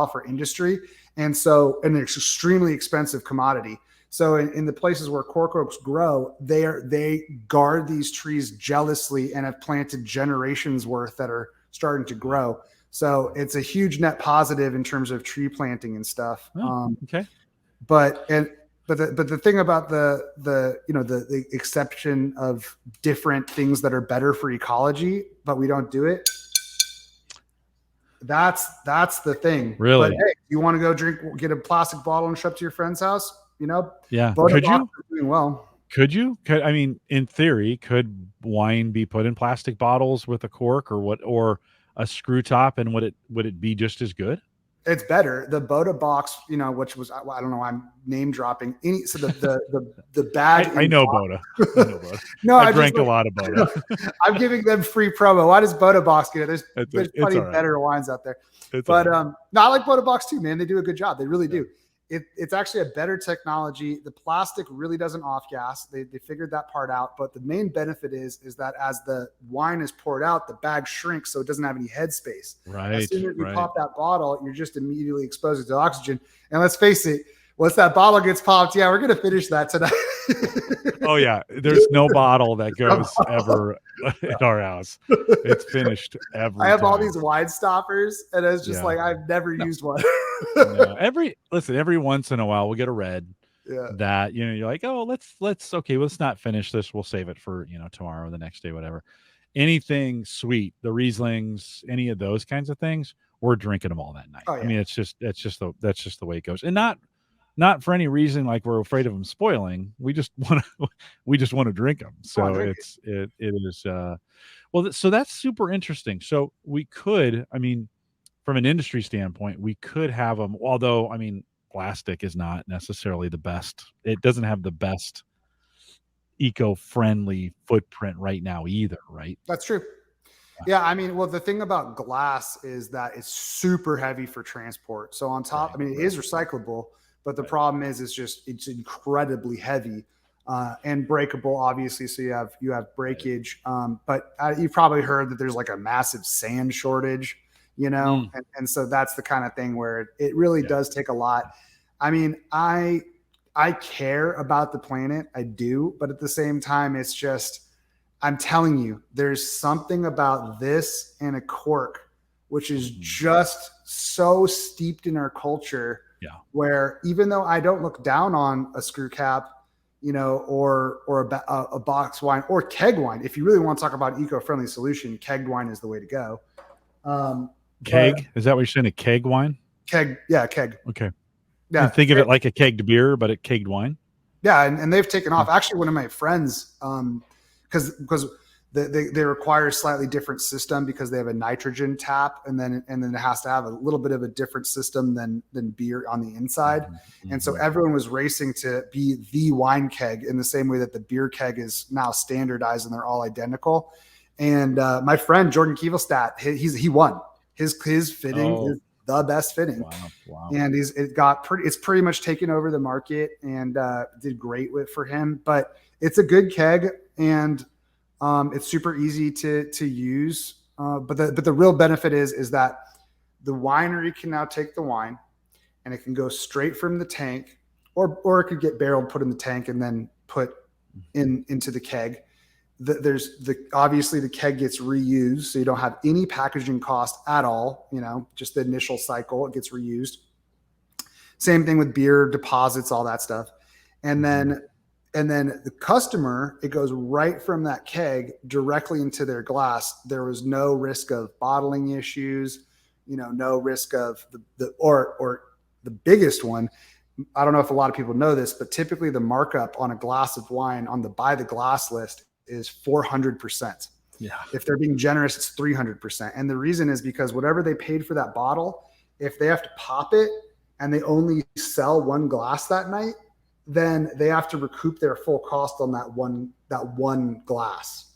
for industry. And so, and it's extremely expensive commodity. So in the places where cork oaks grow, they guard these trees jealously and have planted generations worth that are starting to grow. So it's a huge net positive in terms of tree planting and stuff. Okay. But the thing about the exception of different things that are better for ecology, but we don't do it. That's the thing. Really? But hey, you want to go get a plastic bottle and show up to your friend's house? Yeah. Could you? Doing well. Could you? I mean, in theory, could wine be put in plastic bottles with a cork or a screw top, and would it be just as good? It's better. The Boda box, which was, I don't know, I'm name dropping. So the bag. I know Boda. No, I drank a lot of Boda. I'm giving them free promo. Why does Boda box get it? There's plenty better wines out there. But no, I like Boda box too, man. They do a good job. They really do. It's actually a better technology. The plastic really doesn't off gas. They figured that part out. But the main benefit is that as the wine is poured out, the bag shrinks so it doesn't have any head space. Right. As soon as you pop that bottle, you're just immediately exposed to oxygen. And let's face it, once that bottle gets popped, we're going to finish that tonight. Oh, yeah. There's no bottle that goes ever in our house. It's finished every I have time. all these wine stoppers, and it's just like I've never used one. Every once in a while we'll get a red that you're like, oh, let's not finish this. We'll save it for tomorrow or the next day, whatever. Anything sweet, the Rieslings, any of those kinds of things, we're drinking them all that night. I mean, that's just the way it goes, and not for any reason like we're afraid of them spoiling. We just want to drink them. So it is well. So that's super interesting. So we could, I mean, from an industry standpoint, we could have them. Although, I mean, plastic is not necessarily the best. It doesn't have the best eco-friendly footprint right now either, right? That's true. Yeah, I mean, well, the thing about glass is that it's super heavy for transport. So on top, I mean, it is recyclable. But the problem is, it's incredibly heavy and breakable, obviously. So you have breakage. But you've probably heard that there's like a massive sand shortage, and so that's the kind of thing where it really does take a lot. I mean, I care about the planet, I do, but at the same time, it's just, I'm telling you, there's something about this and a cork, which is just so steeped in our culture. Yeah. Where even though I don't look down on a screw cap, or a box wine or keg wine, if you really want to talk about eco-friendly solution, kegged wine is the way to go. Keg? Is that what you're saying? A keg wine? Keg. Yeah. Keg. Okay. Yeah. Think of it like a kegged beer, but a kegged wine. Yeah. And they've taken off. Actually, one of my friends, because they require a slightly different system because they have a nitrogen tap, and then it has to have a little bit of a different system than beer on the inside. Mm-hmm. And so everyone was racing to be the wine keg in the same way that the beer keg is now standardized and they're all identical. And my friend Jordan Kievelstadt, he won. His fitting is the best fitting. Wow. And it's pretty much taken over the market and did great for him. But it's a good keg, and it's super easy to use. But the real benefit is that the winery can now take the wine and it can go straight from the tank, or it could get barreled, put in the tank, and then put into the keg. Obviously the keg gets reused, so you don't have any packaging cost at all. Just the initial cycle, it gets reused. Same thing with beer deposits, all that stuff. And then the customer, it goes right from that keg directly into their glass. There was no risk of bottling issues, no risk of or the biggest one. I don't know if a lot of people know this, but typically the markup on a glass of wine on the buy the glass list is 400%. Yeah. If they're being generous, it's 300%. And the reason is because whatever they paid for that bottle, if they have to pop it and they only sell one glass that night, then they have to recoup their full cost on that one glass.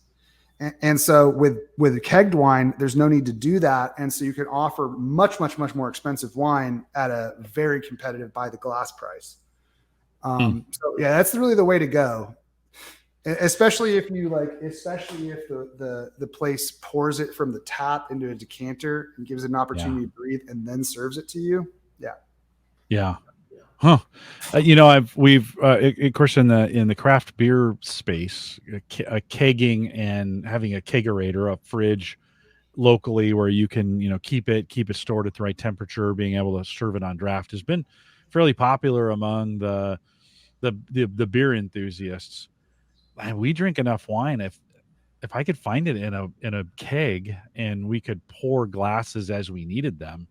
And so with a kegged wine, there's no need to do that. And so you can offer much, much, much more expensive wine at a very competitive by the glass price. So yeah, that's really the way to go. Especially if the place pours it from the tap into a decanter and gives it an opportunity to breathe and then serves it to you. Yeah. Yeah. Huh. Of course, in the craft beer space, kegging and having a kegerator, a fridge locally where you can, keep it stored at the right temperature, being able to serve it on draft has been fairly popular among the beer enthusiasts. And we drink enough wine. If I could find it in a keg and we could pour glasses as we needed them,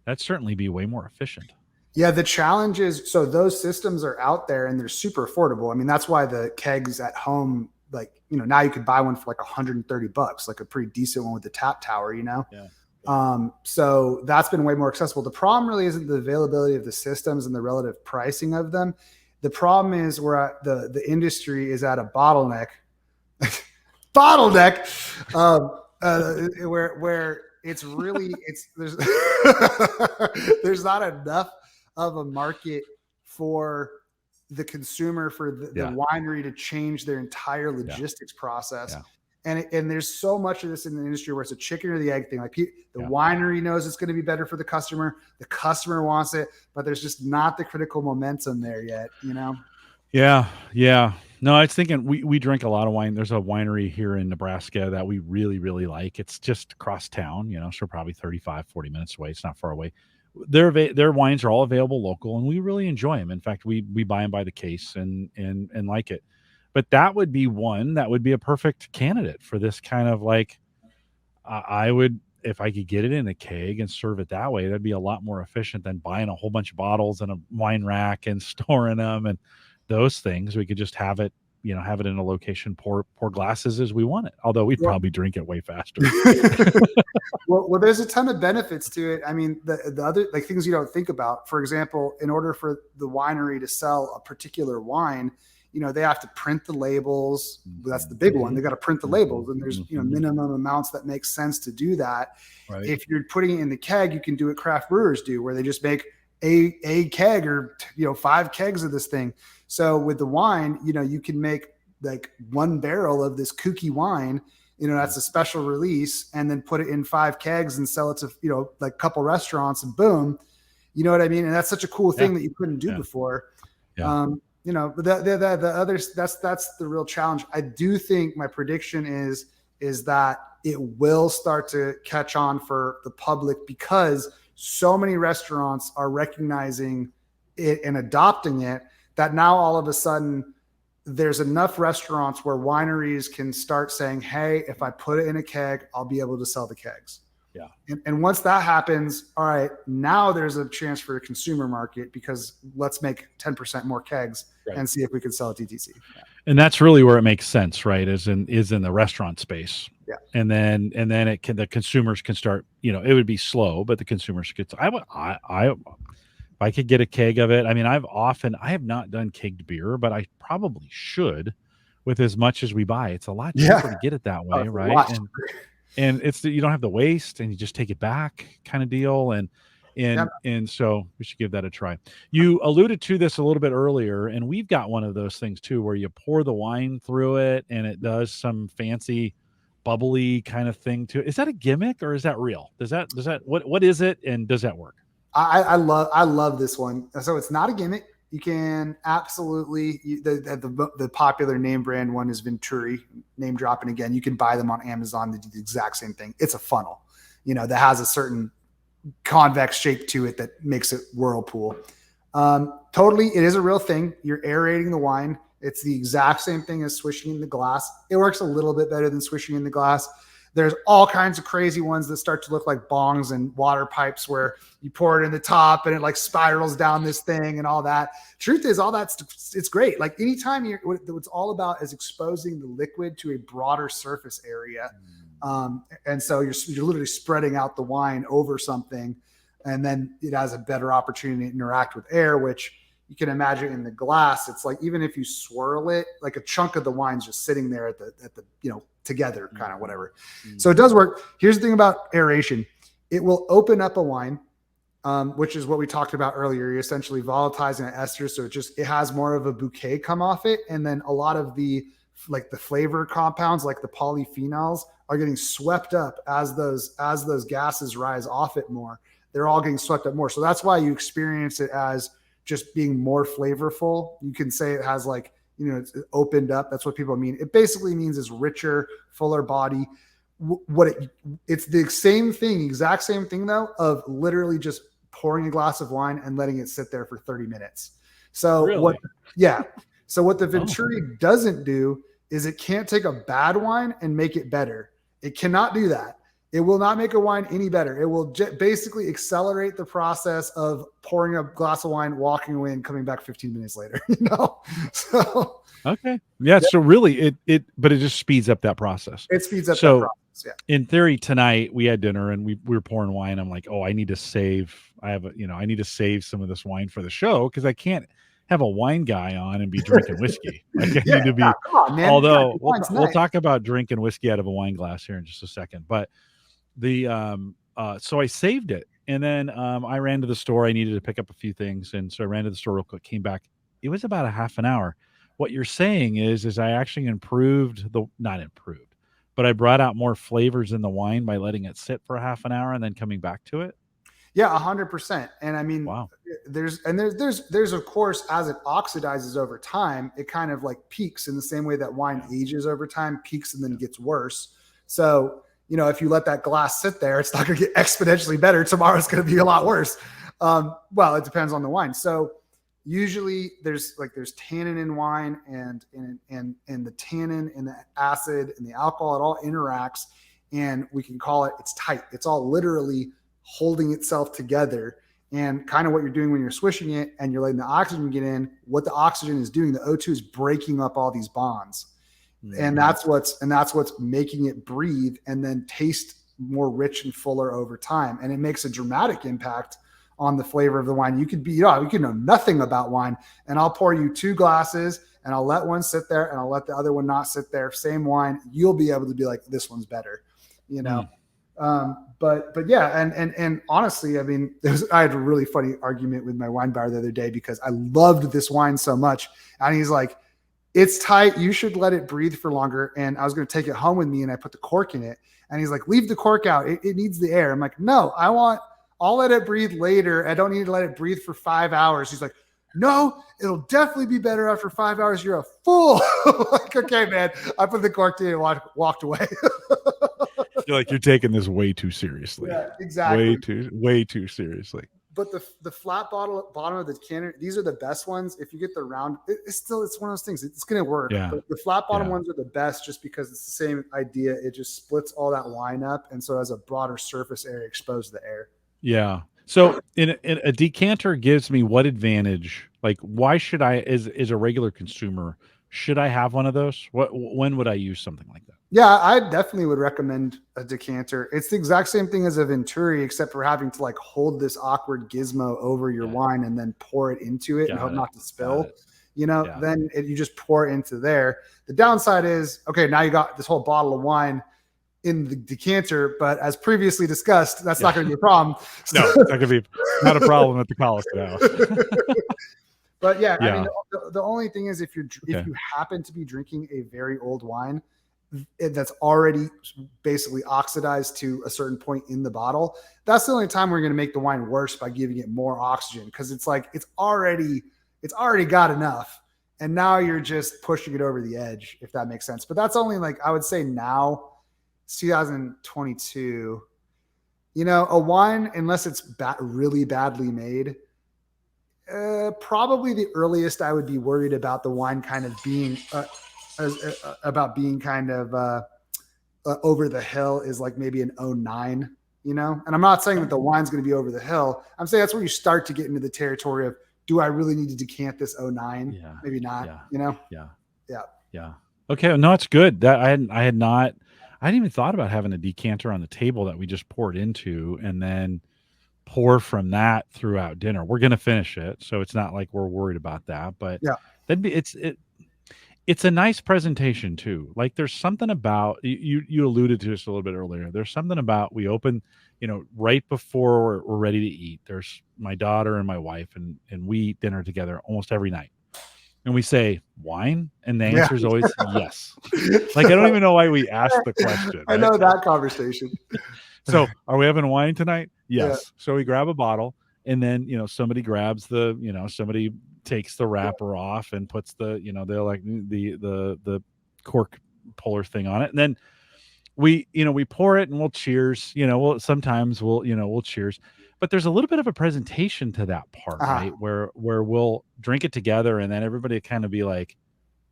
that'd certainly be way more efficient. Yeah, the challenge is, so those systems are out there and they're super affordable. I mean, that's why the kegs at home, like, now you could buy one for like $130, like a pretty decent one with the tap tower, Yeah. So that's been way more accessible. The problem really isn't the availability of the systems and the relative pricing of them. The problem is the industry is at a bottleneck, where there's there's not enough of a market for the consumer, for the winery to change their entire logistics process. Yeah. And there's so much of this in the industry where it's a chicken or the egg thing. Like the winery knows it's going to be better for the customer wants it, but there's just not the critical momentum there yet, Yeah. No, I was thinking we drink a lot of wine. There's a winery here in Nebraska that we really, really like. It's just across town, so probably 35, 40 minutes away. It's not far away. Their wines are all available local, and we really enjoy them. In fact, we buy them by the case and like it. But that would be a perfect candidate for this kind of like, I would, if I could get it in a keg and serve it that way, that'd be a lot more efficient than buying a whole bunch of bottles in a wine rack and storing them and those things. We could just have it in a location, pour glasses as we want it. Although we'd probably drink it way faster. Well, there's a ton of benefits to it. I mean, the other like things you don't think about, for example, in order for the winery to sell a particular wine, they have to print the labels. That's the big one. They got to print the labels, and there's, minimum amounts that make sense to do that. Right. If you're putting it in the keg, you can do what craft brewers do, where they just make a keg or 5 kegs of this thing. So with the wine, you can make like 1 barrel of this kooky wine, that's a special release, and then put it in 5 kegs and sell it to, like a couple restaurants, and boom, you know what I mean? And that's such a cool thing that you couldn't do before. Yeah. But the others, that's the real challenge. I do think my prediction is that it will start to catch on for the public, because so many restaurants are recognizing it and adopting it, that now all of a sudden there's enough restaurants where wineries can start saying, hey, if I put it in a keg, I'll be able to sell the kegs. Yeah. And once that happens, all right, now there's a chance for a consumer market, because let's make 10% more kegs and see if we can sell at DTC. Yeah. And that's really where it makes sense, right? Is in the restaurant space. Yeah. And then the consumers can start, it would be slow, but the consumers could, if I could get a keg of it. I mean, I have not done kegged beer, but I probably should, with as much as we buy. It's a lot cheaper to get it that way, right? And it's you don't have the waste, and you just take it back kind of deal. And so we should give that a try. You alluded to this a little bit earlier, and we've got one of those things too, where you pour the wine through it and it does some fancy bubbly kind of thing too. Is that a gimmick or is that real? What is it, and does that work? I love this one. So it's not a gimmick. You can absolutely, the popular name brand one is Venturi, name dropping again. You can buy them on Amazon. They do the exact same thing. It's a funnel, that has a certain convex shape to it that makes it whirlpool. Totally, it is a real thing. You're aerating the wine. It's the exact same thing as swishing in the glass. It works a little bit better than swishing in the glass. There's all kinds of crazy ones that start to look like bongs and water pipes, where you pour it in the top and it like spirals down this thing and all that. Truth is, all that's, it's great. Like anytime what it's all about is exposing the liquid to a broader surface area. And so you're literally spreading out the wine over something, and then it has a better opportunity to interact with air, which you can imagine in the glass. It's like, even if you swirl it, like a chunk of the wine's just sitting there at the together, kind of whatever. So it does work. Here's the thing about aeration. It will open up a wine, which is what we talked about earlier. You're essentially volatilizing an ester. So it has more of a bouquet come off it. And then a lot of the flavor compounds, like the polyphenols, are getting swept up as those gases rise off it more. They're all getting swept up more. So that's why you experience it as just being more flavorful. You can say it has like, it's opened up. That's what people mean. It basically means it's richer, fuller body. It's the same thing, exact same thing though, of literally just pouring a glass of wine and letting it sit there for 30 minutes. So really? So what the Venturi doesn't do is it can't take a bad wine and make it better. It cannot do that. It will not make a wine any better. It will basically accelerate the process of pouring a glass of wine, walking away, and coming back 15 minutes later. So okay, yeah. So really, but it just speeds up that process. It speeds up that process. Yeah. In theory, tonight we had dinner and we were pouring wine. I'm like, I need to save. I need to save some of this wine for the show because I can't have a wine guy on and be drinking whiskey. Like I need to be. Come on, man. Although we'll talk about drinking whiskey out of a wine glass here in just a second, but. So I saved it, and then I ran to the store. I needed to pick up a few things, and so I ran to the store real quick, came back. It was about a half an hour. What you're saying is I actually not improved, but I brought out more flavors in the wine by letting it sit for a half an hour and then coming back to it. Yeah, 100%. And I mean, wow. There's of course, as it oxidizes over time, it kind of like peaks in the same way that wine ages over time, peaks and then gets worse. So if you let that glass sit there, it's not going to get exponentially better. Tomorrow it's going to be a lot worse. Well, it depends on the wine. So usually there's tannin in wine and the tannin and the acid and the alcohol, it all interacts, and we can call it's tight. It's all literally holding itself together. And kind of what you're doing when you're swishing it and you're letting the oxygen get in, what the oxygen is doing, the O2 is breaking up all these bonds. And that's what's making it breathe and then taste more rich and fuller over time. And it makes a dramatic impact on the flavor of the wine. You could know nothing about wine, and I'll pour you 2 glasses and I'll let one sit there and I'll let the other one not sit there. Same wine. You'll be able to be like, this one's better, But yeah. And honestly, I mean, I had a really funny argument with my wine buyer the other day because I loved this wine so much. And he's like, it's tight. You should let it breathe for longer. And I was going to take it home with me and I put the cork in it. And he's like, leave the cork out. It needs the air. I'm like, no, I'll let it breathe later. I don't need to let it breathe for 5 hours. He's like, no, it'll definitely be better after 5 hours. You're a fool. Like, okay, man. I put the cork in and walked away. You're like, you're taking this way too seriously. Yeah, exactly. Way too seriously. But the flat bottom of the decanter, these are the best ones. If you get the round, it's one of those things. It's going to work. Yeah. But the flat bottom ones are the best just because it's the same idea. It just splits all that wine up, and so it has a broader surface area exposed to the air. Yeah. So in a decanter gives me what advantage? Like, why should I, as a regular consumer, should I have one of those? When would I use something like that? Yeah, I definitely would recommend a decanter. It's the exact same thing as a Venturi, except for having to like hold this awkward gizmo over your wine and then pour it into it and hope not to spill. Then you just pour it into there. The downside is, okay, now you got this whole bottle of wine in the decanter, but as previously discussed, that's not going to be a problem. No, it's not going to be not a problem at the Collison house. But I mean, the only thing is if you happen to be drinking a very old wine that's already basically oxidized to a certain point in the bottle, that's the only time we're going to make the wine worse by giving it more oxygen, because it's like it's already got enough, and now you're just pushing it over the edge, if that makes sense. But that's only like, I would say now it's 2022. A wine, unless it's really badly made, probably the earliest I would be worried about the wine kind of being over the hill is like maybe an 09, and I'm not saying that the wine's going to be over the hill. I'm saying that's where you start to get into the territory of, do I really need to decant this 09? Yeah. Maybe not, Yeah. Okay. No, it's good that I hadn't even thought about having a decanter on the table that we just poured into and then pour from that throughout dinner. We're going to finish it, so it's not like we're worried about that, but it's a nice presentation too. Like, there's something about, you alluded to this a little bit earlier. There's something about, we open, right before we're ready to eat. There's my daughter and my wife, and we eat dinner together almost every night. And we say, wine? And the answer is always yes. Like, I don't even know why we asked the question. I know that conversation. So, are we having wine tonight? Yes. Yeah. So we grab a bottle, and then somebody grabs somebody takes the wrapper off and puts they're like the cork puller thing on it, and then we pour it and we'll cheers. Sometimes we'll cheers, but there's a little bit of a presentation to that part, Uh-huh. right, where we'll drink it together and then everybody kind of be like,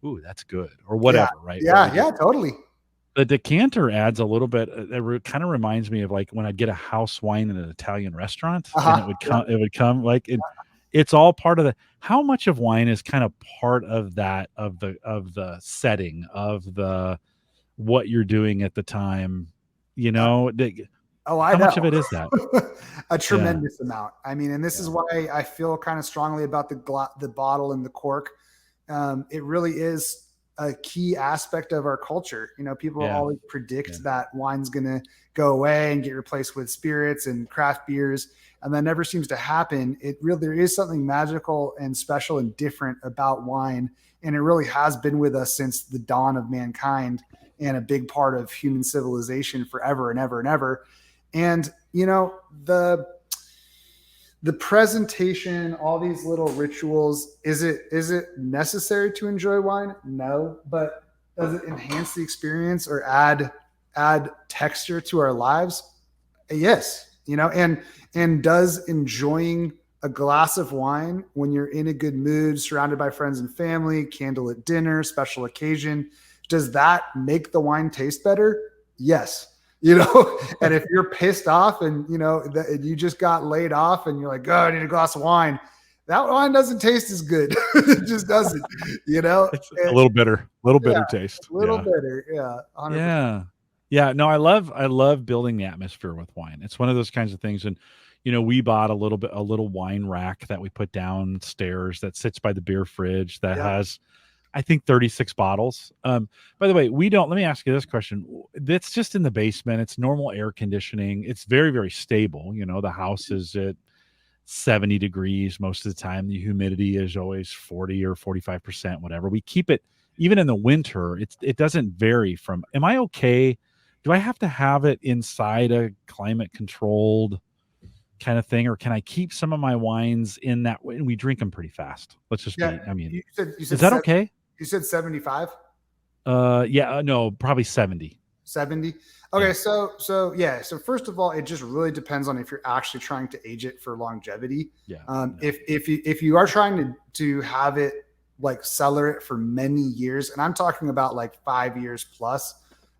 ooh, that's good, or Yeah. whatever, right? Where we Yeah. just Yeah. Totally. the decanter adds a little bit. It kind of reminds me of like when I'd get a house wine in an Italian restaurant, and Uh-huh. it would Yeah. come. It would come like it's all part of the. How much of wine is kind of part of that of the setting of the what you're doing at the time? Oh, I How know. much of it is that? A Yeah, tremendous amount. I mean, and this is yeah, why I feel kind of strongly about the bottle and the cork. It really is a key aspect of our culture. People yeah, always yeah, predict that wine's going to go away and get replaced with spirits and craft beers, and that never seems to happen. There is something magical and special and different about wine, and it really has been with us since the dawn of mankind and a big part of human civilization forever and ever and ever. And the presentation, all these little rituals, is it necessary to enjoy wine? No, but does it enhance the experience or add texture to our lives? Yes. And does enjoying a glass of wine when you're in a good mood, surrounded by friends and family, candlelit dinner, special occasion, does that make the wine taste better? Yes. And if you're pissed off and you just got laid off and you're like, oh, I need a glass of wine, that wine doesn't taste as good. It just doesn't. it's a It, little bitter, yeah, taste. a little Yeah, bitter. Yeah, 100%. yeah, yeah. No, I love building the atmosphere with wine. It's one of those kinds of things, and we bought a little wine rack that we put downstairs that sits by the beer fridge that Yeah, has, I think, 36 bottles. By the way, we don't. Let me ask you this question. That's just in the basement. It's normal air conditioning. It's very, very stable. The house is at 70 degrees most of the time. The humidity is always 40 or 45%, whatever. We keep it even in the winter. It doesn't vary from. Am I okay? Do I have to have it inside a climate controlled kind of thing, or can I keep some of my wines in that way? And we drink them pretty fast. Let's just yeah. be. I mean, You is said that okay? you said 75. Yeah, no, probably 70. 70. Okay, Yeah, so yeah, so first of all, it just really depends on if you're actually trying to age it for longevity. yeah, no, If you are trying to have it like cellar it for many years, and I'm talking about like 5 years plus,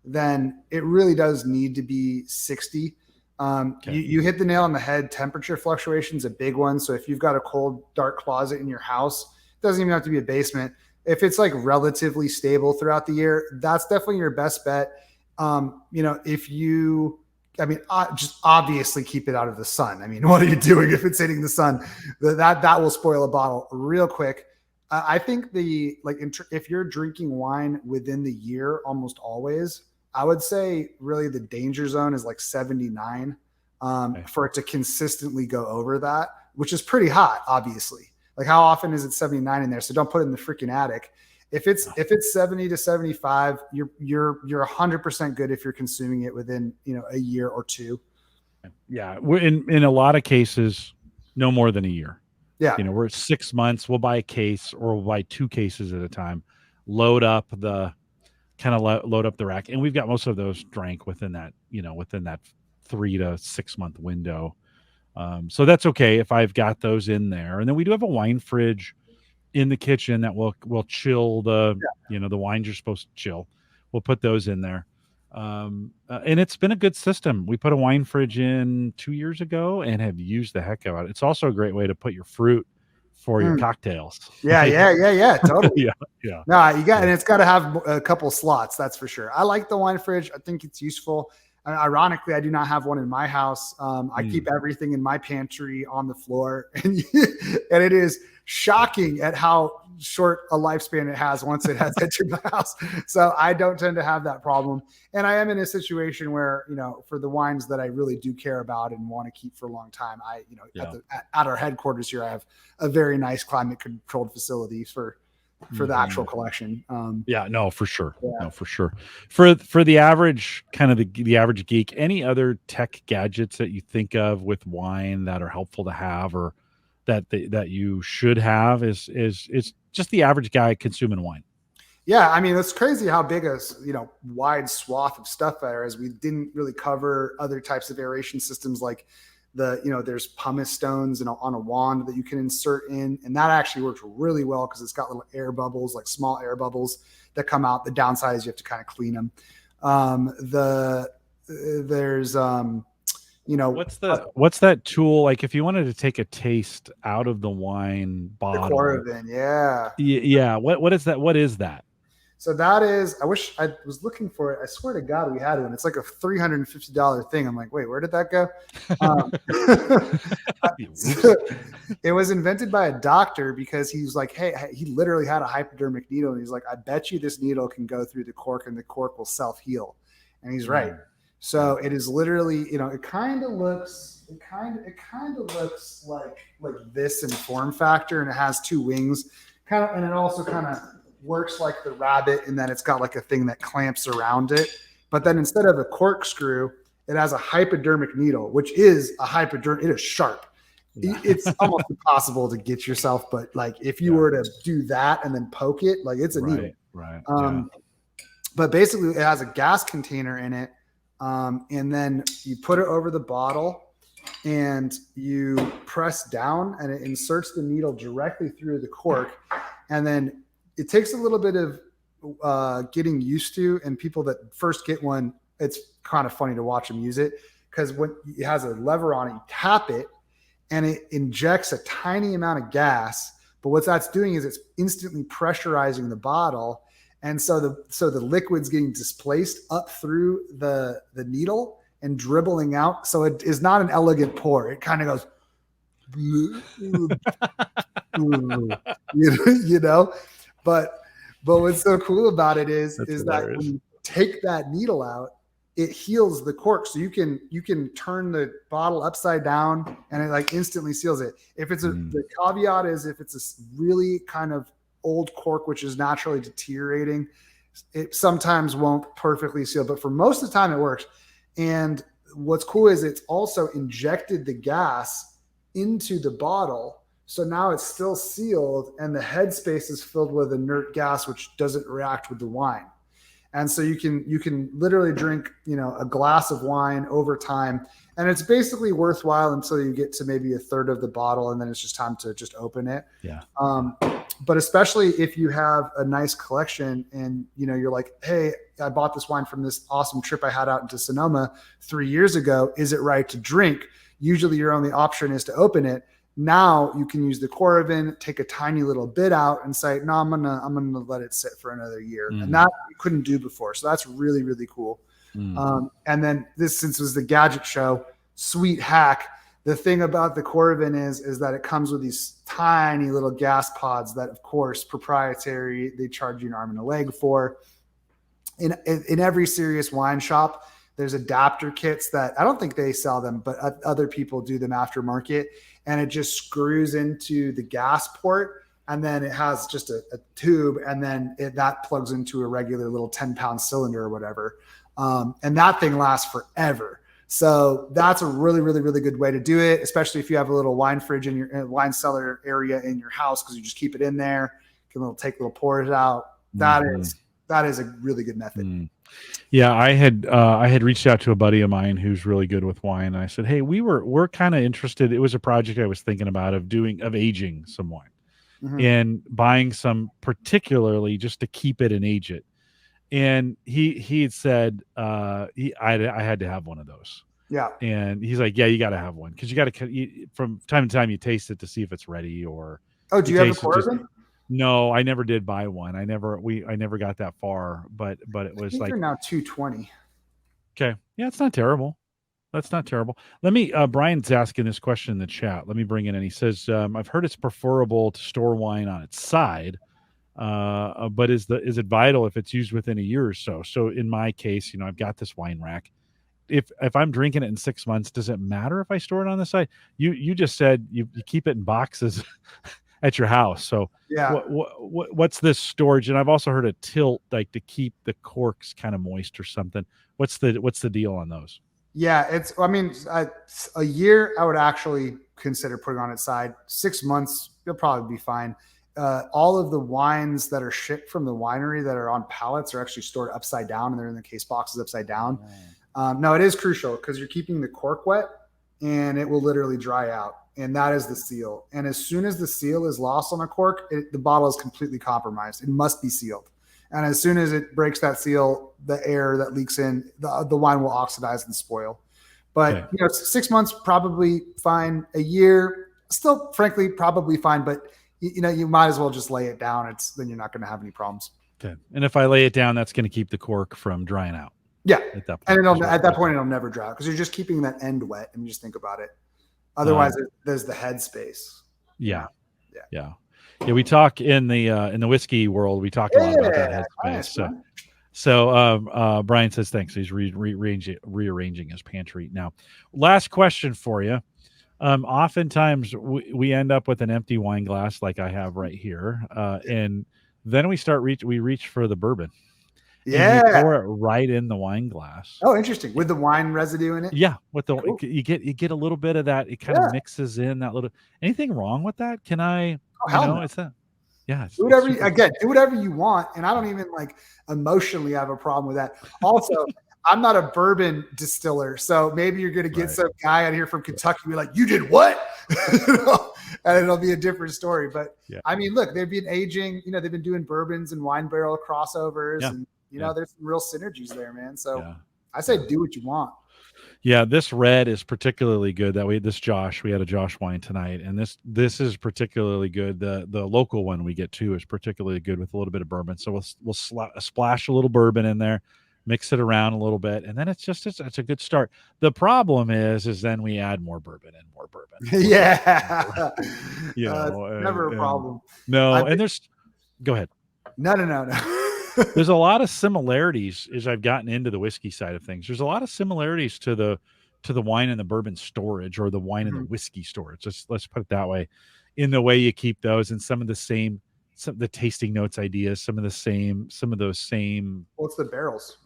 then it really does need to be 60. okay, You hit the nail on the head. Temperature fluctuation is a big one. So if you've got a cold, dark closet in your house, it doesn't even have to be a basement. If it's like relatively stable throughout the year, that's definitely your best bet. If you, I mean, just obviously keep it out of the sun. I mean, what are you doing if it's hitting the sun? That will spoil a bottle real quick. I think if you're drinking wine within the year, almost always, I would say really the danger zone is like 79, okay. for it to consistently go over that, which is pretty hot, obviously. Like how often is it 79 in there? So don't put it in the freaking attic. If it's 70 to 75, you're 100% good if you're consuming it within a year or two. Yeah, we're in a lot of cases, no more than a year. Yeah. We're at 6 months. We'll buy a case, or we'll buy two cases at a time. Load up the load up the rack, and we've got most of those drank within that 3 to 6 month window. So that's okay if I've got those in there, and then we do have a wine fridge in the kitchen that will chill the wines you're supposed to chill. We'll put those in there. And it's been a good system. We put a wine fridge in 2 years ago and have used the heck out of it. It's also a great way to put your fruit for your Mm. cocktails. Yeah, Like, yeah, yeah, yeah, totally. yeah, yeah, No, and yeah. it's got to have a couple slots. That's for sure. I like the wine fridge. I think it's useful. Ironically, I do not have one in my house. I keep Mm. everything in my pantry on the floor, and it is shocking at how short a lifespan it has once it has entered my house. So I don't tend to have that problem. And I am in a situation where, for the wines that I really do care about and want to keep for a long time, Yeah. at our headquarters here, I have a very nice climate controlled facility for for the actual collection. Yeah, no, for sure. Yeah. No, for sure. For the average kind of the average geek, any other tech gadgets that you think of with wine that are helpful to have, or that you should have, is just the average guy consuming wine. Yeah, I mean, it's crazy how big a wide swath of stuff there is. We didn't really cover other types of aeration systems like there's pumice stones and on a wand that you can insert in, and that actually works really well because it's got little air bubbles, like small air bubbles that come out. The downside is you have to kind of clean them. There's what's that tool, like if you wanted to take a taste out of the wine bottle? The Coravin, yeah. Yeah. What is that? What is that? So that is, I wish I was looking for it. I swear to God we had one. It's like a $350 thing. I'm like, wait, where did that go? It was invented by a doctor because he's like, hey, he literally had a hypodermic needle. And he's like, I bet you this needle can go through the cork and the cork will self-heal. And he's right. So it is literally, it kind of looks like this in form factor, and it has two wings and it also kind of works like the rabbit, and then it's got like a thing that clamps around it. But then instead of a corkscrew, it has a hypodermic needle, which is it is sharp. Yeah. It's almost impossible to get yourself, but like if you were to do that and then poke it, like it's a needle. Right. But basically it has a gas container in it. And then you put it over the bottle and you press down and it inserts the needle directly through the cork. And then it takes a little bit of getting used to, and people that first get one, it's kind of funny to watch them use it because when it has a lever on it, you tap it and it injects a tiny amount of gas. But what that's doing is it's instantly pressurizing the bottle. And so the liquid's getting displaced up through the needle and dribbling out. So it is not an elegant pour. It kind of goes, But what's so cool about it is that when you take that needle out, it heals the cork. So you can turn the bottle upside down and it like instantly seals it. If it's the caveat is if it's a really kind of old cork, which is naturally deteriorating, it sometimes won't perfectly seal, but for most of the time it works. And what's cool is it's also injected the gas into the bottle. So now it's still sealed and the headspace is filled with inert gas, which doesn't react with the wine. And so you can literally drink, a glass of wine over time, and it's basically worthwhile until you get to maybe a third of the bottle, and then it's just time to just open it. Yeah. But especially if you have a nice collection and, you're like, hey, I bought this wine from this awesome trip I had out into Sonoma 3 years ago. Is it right to drink? Usually your only option is to open it. Now you can use the Coravin, take a tiny little bit out and say, no, I'm gonna let it sit for another year. And that you couldn't do before. So that's really, really cool. And then since it was the gadget show, sweet hack. The thing about the Coravin is that it comes with these tiny little gas pods that, of course, proprietary, they charge you an arm and a leg for. In every serious wine shop, there's adapter kits that I don't think they sell them, but other people do them aftermarket. And it just screws into the gas port. And then it has just a tube. And then that plugs into a regular little 10-pound cylinder or whatever. And that thing lasts forever. So that's a really, really, really good way to do it, especially if you have a little wine fridge in your wine cellar area in your house, because you just keep it in there, take little pours out. That is a really good method. Yeah, I had reached out to a buddy of mine who's really good with wine. And I said, hey, we're kind of interested. It was a project I was thinking about of aging some wine and buying some particularly just to keep it and age it. And he had said I had to have one of those. Yeah. And he's like, yeah, you got to have one because you got to from time to time you taste it to see if it's ready or. Oh, do you have a Coravin? No, I never did buy one. I never got that far, but it was like they're now $220. Okay, yeah, it's not terrible. That's not terrible. Let me. Brian's asking this question in the chat. Let me bring it in. He says, "I've heard it's preferable to store wine on its side, but is it vital if it's used within a year or so? So in my case, I've got this wine rack. If I'm drinking it in 6 months, does it matter if I store it on the side? You just said you keep it in boxes." at your house. So Yeah. what's this storage? And I've also heard a tilt, like to keep the corks kind of moist or something. What's the deal on those? Yeah, I mean, a year I would actually consider putting on its side. 6 months, you'll probably be fine. All of the wines that are shipped from the winery that are on pallets are actually stored upside down, and they're in the case boxes upside down. No, it is crucial because you're keeping the cork wet, and it will literally dry out, and that is the seal. And as soon as the seal is lost on a cork, the bottle is completely compromised. It must be sealed. And as soon as it breaks that seal, the air that leaks in, the wine will oxidize and spoil. But 6 months, probably fine. A year, still, frankly, probably fine. But you might as well just lay it down. Then you're not going to have any problems. Okay. And if I lay it down, that's going to keep the cork from drying out. Yeah. At that point, and at that point, it'll never dry out because you're just keeping that end wet. And you just think about it. Otherwise, there's the head space. Yeah. We talk in the whiskey world. We talk a lot about that headspace. So Brian says thanks. He's rearranging his pantry now. Last question for you. Oftentimes we end up with an empty wine glass like I have right here, and then we reach for the bourbon. Yeah, and you pour it right in the wine glass. Oh, interesting. With the wine residue in it. Yeah, with the cool. you get a little bit of that. It kind of mixes in that little. Anything wrong with that? Can I? Oh, hell no. It's that. Yeah. Do whatever you want, and I don't even emotionally have a problem with that. Also, I'm not a bourbon distiller, so maybe you're going to get some guy out here from Kentucky be like, "You did what?" And it'll be a different story. But I mean, look, they've been aging. They've been doing bourbons and wine barrel crossovers, and there's some real synergies there, man. So I say, do what you want. Yeah, this red is particularly good. We had a Josh wine tonight, and this is particularly good. The local one we get too is particularly good with a little bit of bourbon. So we'll splash a little bourbon in there, mix it around a little bit, and then it's a good start. The problem is then we add more bourbon and more bourbon. Yeah, never a problem. No, go ahead. No. There's a lot of similarities as I've gotten into the whiskey side of things. There's a lot of similarities to the wine and the bourbon storage, or the wine and the whiskey storage. Let's put it that way, in the way you keep those, and some of the tasting notes ideas, some of those same. Well, it's the barrels,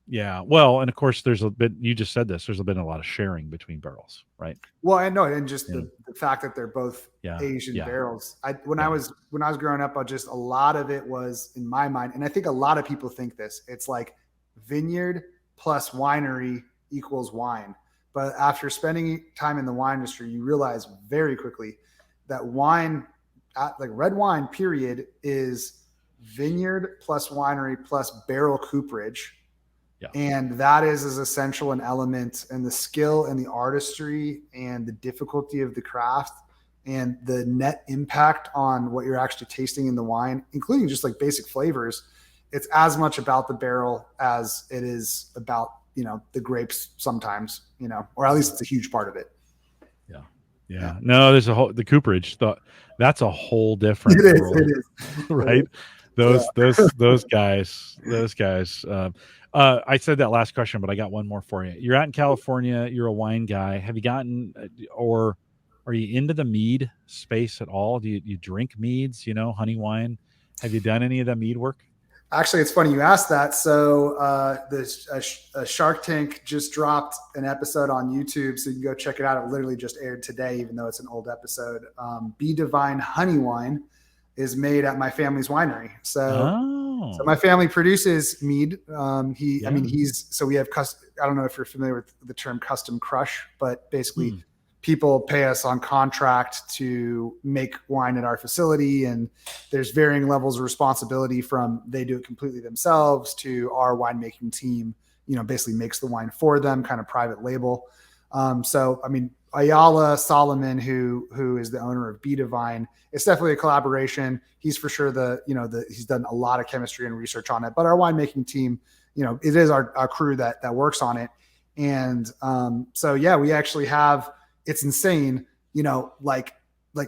Yeah. Well, and of course, you just said this, there's been a lot of sharing between barrels, right? Well, I know. And just the fact that they're both Asian barrels. When I was growing up, a lot of it was in my mind. And I think a lot of people think this, it's like vineyard plus winery equals wine. But after spending time in the wine industry, you realize very quickly that wine, red wine period, is vineyard plus winery plus barrel cooperage. Yeah. And that is as essential an element, and the skill and the artistry and the difficulty of the craft and the net impact on what you're actually tasting in the wine, including just basic flavors. It's as much about the barrel as it is about, the grapes sometimes, or at least it's a huge part of it. Yeah. No, there's the cooperage. That's a whole different world. It is. Right. Those guys. I said that last question, but I got one more for you. You're out in California. You're a wine guy. Have you gotten, or are you into the mead space at all? Do you drink meads? Honey wine. Have you done any of the mead work? Actually, it's funny you asked that. So Shark Tank just dropped an episode on YouTube, so you can go check it out. It literally just aired today, even though it's an old episode. Be Divine honey wine is made at my family's winery. So my family produces mead. We have I don't know if you're familiar with the term custom crush, but basically people pay us on contract to make wine at our facility, and there's varying levels of responsibility from they do it completely themselves to our winemaking team, basically makes the wine for them, kind of private label. Ayala Solomon, who is the owner of Be Divine, it's definitely a collaboration. He's for sure he's done a lot of chemistry and research on it, but our winemaking team, it is our crew that works on it. And we actually have, it's insane, like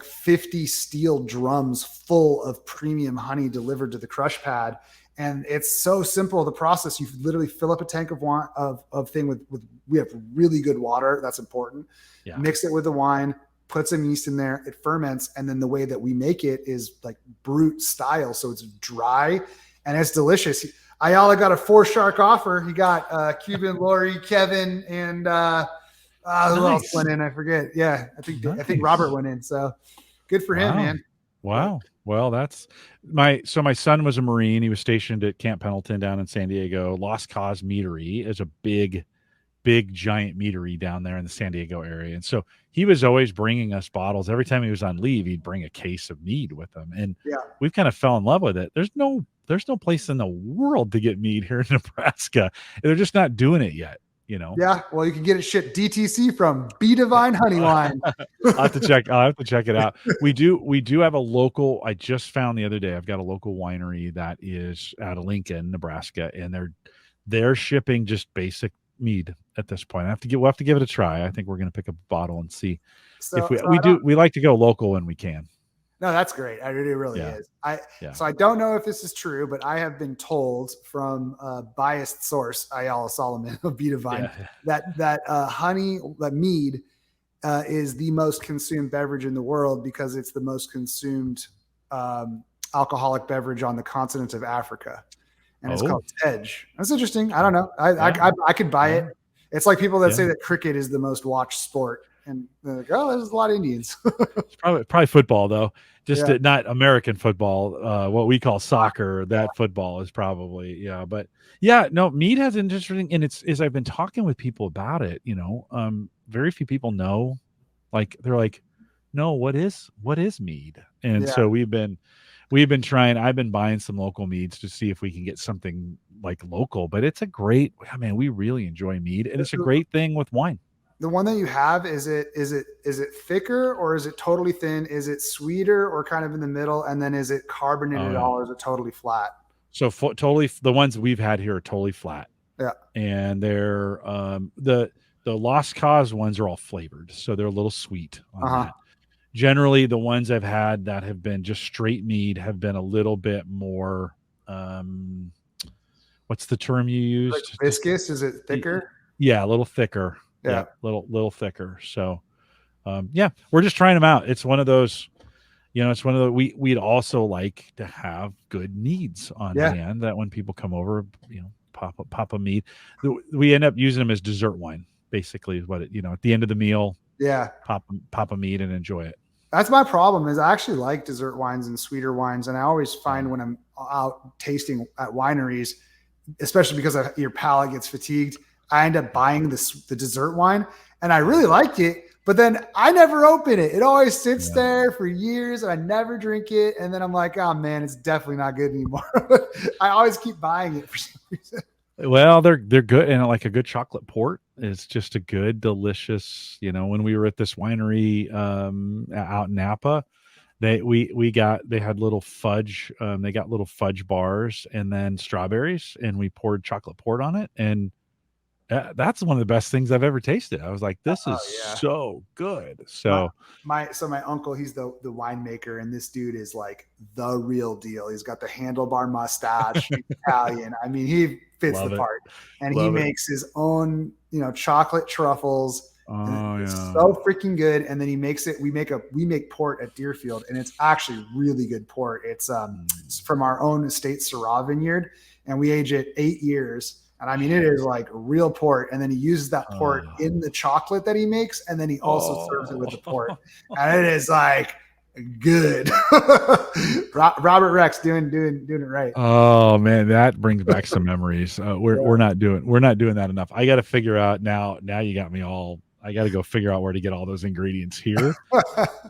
50 steel drums full of premium honey delivered to the crush pad. And it's so simple, the process. You literally fill up a tank of wine we have really good water. That's important. Yeah. Mix it with the wine, put some yeast in there, it ferments, and then the way that we make it is like brute style, so it's dry and it's delicious. Ayala got a 4 shark offer. He got Cuban, Lori, Kevin, and who else went in? I forget. Yeah, I think Robert went in. So good for him, man. Wow. Well, that's my son was a Marine. He was stationed at Camp Pendleton down in San Diego. Lost Cause Meadery is a big giant meadery down there in the San Diego area. And so he was always bringing us bottles. Every time he was on leave, he'd bring a case of mead with him. And we've kind of fell in love with it. There's no place in the world to get mead here in Nebraska. They're just not doing it yet, you know? Yeah. Well, you can get it shipped DTC from B Divine Honey Wine. I'll have to check it out. We do have a local, I just found the other day, I've got a local winery that is out of Lincoln, Nebraska, and they're shipping just basic mead at this point. We'll have to give it a try. I think we're going to pick up a bottle and see if we like to go local when we can. No, that's great. It really is. So I don't know if this is true, but I have been told from a biased source, Ayala Solomon of B Divine, that honey, that mead is the most consumed beverage in the world because it's the most consumed alcoholic beverage on the continent of Africa. And it's called Edge. That's interesting. I don't know. I could buy it. It's like people that say that cricket is the most watched sport, and they're like, "Oh, there's a lot of Indians." It's probably football though, just not American football. What we call soccer. That football is probably But mead has an interesting, and as I've been talking with people about it, very few people know. Like they're like, "No, what is mead?" And so we've been trying. I've been buying some local meads to see if we can get something like local, but it's we really enjoy mead, and it's a great thing with wine. The one that you have, is it thicker or is it totally thin? Is it sweeter or kind of in the middle? And then is it carbonated at all, or is it totally flat? So totally, the ones we've had here are totally flat. Yeah. And they're the Lost Cause ones are all flavored, so they're a little sweet on that. Generally, the ones I've had that have been just straight mead have been a little bit more, what's the term you used? Like viscous? Is it thicker? Yeah, a little thicker. Yeah, little thicker. So, we're just trying them out. It's one of those, we'd also like to have good meads on hand that when people come over, pop a mead. We end up using them as dessert wine, basically, is what it, at the end of the meal. Yeah. Pop a mead and enjoy it. That's my problem, is I actually like dessert wines and sweeter wines. And I always find when I'm out tasting at wineries, especially because your palate gets fatigued, I end up buying the dessert wine, and I really like it, but then I never open it. It always sits there for years and I never drink it. And then I'm like, oh man, it's definitely not good anymore. I always keep buying it for some reason. Well, they're good, and like a good chocolate port is just a good, delicious. When we were at this winery out in Napa, they had little fudge. They got little fudge bars and then strawberries, and we poured chocolate port on it, and that's one of the best things I've ever tasted. I was like, this is so good. So my uncle, he's the winemaker, and this dude is like the real deal. He's got the handlebar mustache, Italian. I mean, he fits the part, and he makes his own, chocolate truffles. It's so freaking good. And then he makes it. We make port at Deerfield, and it's actually really good port. It's from our own estate Syrah vineyard, and we age it 8 years. And I mean, it is like real port. And then he uses that port in the chocolate that he makes, and then he also serves it with the port, and it is like good. Robert Rex doing it right. Oh man, that brings back some memories. We're not doing that enough. I got to figure out now. Now you got me all. I got to go figure out where to get all those ingredients here,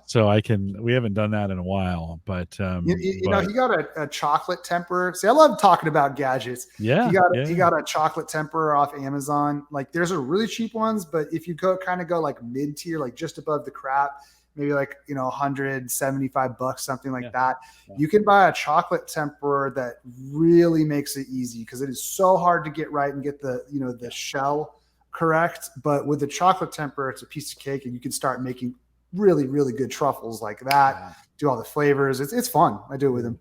so I can. We haven't done that in a while, but he got a chocolate temperer. See, I love talking about gadgets. Yeah, he got a chocolate temperer off Amazon. Like, there's a really cheap ones, but if you go like mid tier, like just above the crap, maybe like $175, something like that. Yeah. You can buy a chocolate temperer that really makes it easy, because it is so hard to get right and get the the shell correct. But with the chocolate temperer, it's a piece of cake, and you can start making really, really good truffles like that. Yeah. Do all the flavors. It's fun. I do it with him.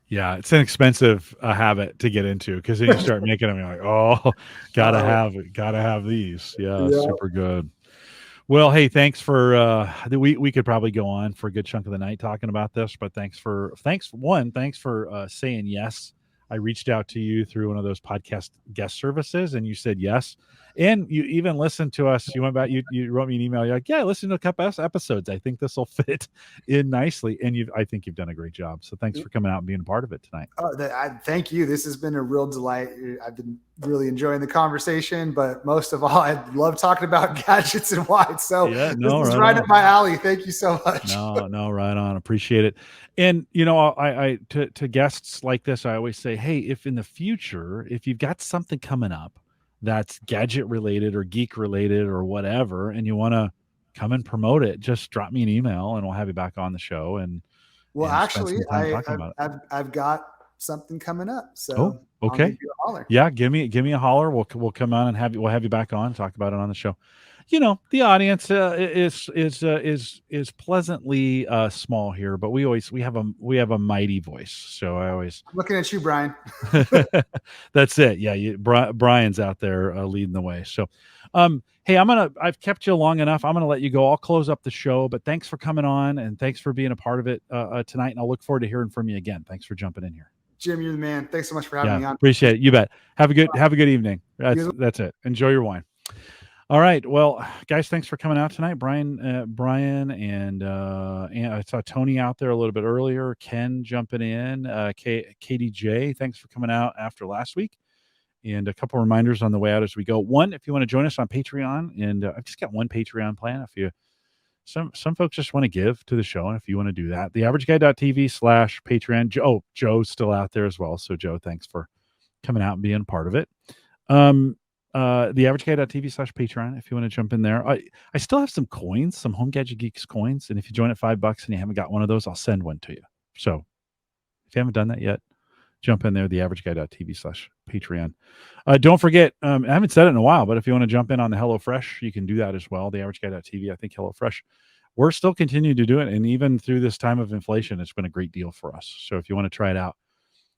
Yeah, it's an expensive habit to get into, because then you start making them. You're like, oh, gotta have these. Yeah, super good. Well, hey, thanks for we could probably go on for a good chunk of the night talking about this, but thanks for saying yes. I reached out to you through one of those podcast guest services, and you said yes. And you even listened to us. You went back. You wrote me an email. You're like, yeah, I listened to a couple episodes. I think this will fit in nicely. And I think you've done a great job. So thanks for coming out and being a part of it tonight. Thank you. This has been a real delight. I've been really enjoying the conversation, but most of all, I love talking about gadgets and wine. So Yeah, this is right up my alley. Thank you so much. No, right on. Appreciate it. And I to guests like this, I always say, hey, if in the future, if you've got something coming up that's gadget related or geek related or whatever, and you want to come and promote it, just drop me an email and we'll have you back on the show. Well, and actually, I've got something coming up. So okay. I'll give you a holler. Yeah, give me a holler. We'll come on and we'll have you back on, talk about it on the show. The audience is pleasantly small here, but we have a mighty voice. So I'm looking at you, Brian. That's it. Yeah, Brian's out there leading the way. So, hey, I've kept you long enough. I'm gonna let you go. I'll close up the show, but thanks for coming on and thanks for being a part of it tonight. And I'll look forward to hearing from you again. Thanks for jumping in here. Jim, you're the man. Thanks so much for having me on. Appreciate it. You bet. Have a good evening. That's it. Enjoy your wine. All right. Well, guys, thanks for coming out tonight. Brian, and I saw Tony out there a little bit earlier. Ken jumping in. KDJ, thanks for coming out after last week. And a couple reminders on the way out as we go. One, if you want to join us on Patreon, and I've just got one Patreon plan. Some folks just want to give to the show, and if you want to do that, theaverageguy.tv/Patreon. Joe's still out there as well. So Joe, thanks for coming out and being part of it. Theaverageguy.tv/Patreon if you want to jump in there. I still have some coins, some Home Gadget Geeks coins, and if you join at $5 and you haven't got one of those, I'll send one to you. So if you haven't done that yet, jump in there, theaverageguy.tv/Patreon. Don't forget, I haven't said it in a while, but if you want to jump in on the HelloFresh, you can do that as well. Theaverageguy.tv. I think HelloFresh, we're still continuing to do it, and even through this time of inflation, it's been a great deal for us. So if you want to try it out,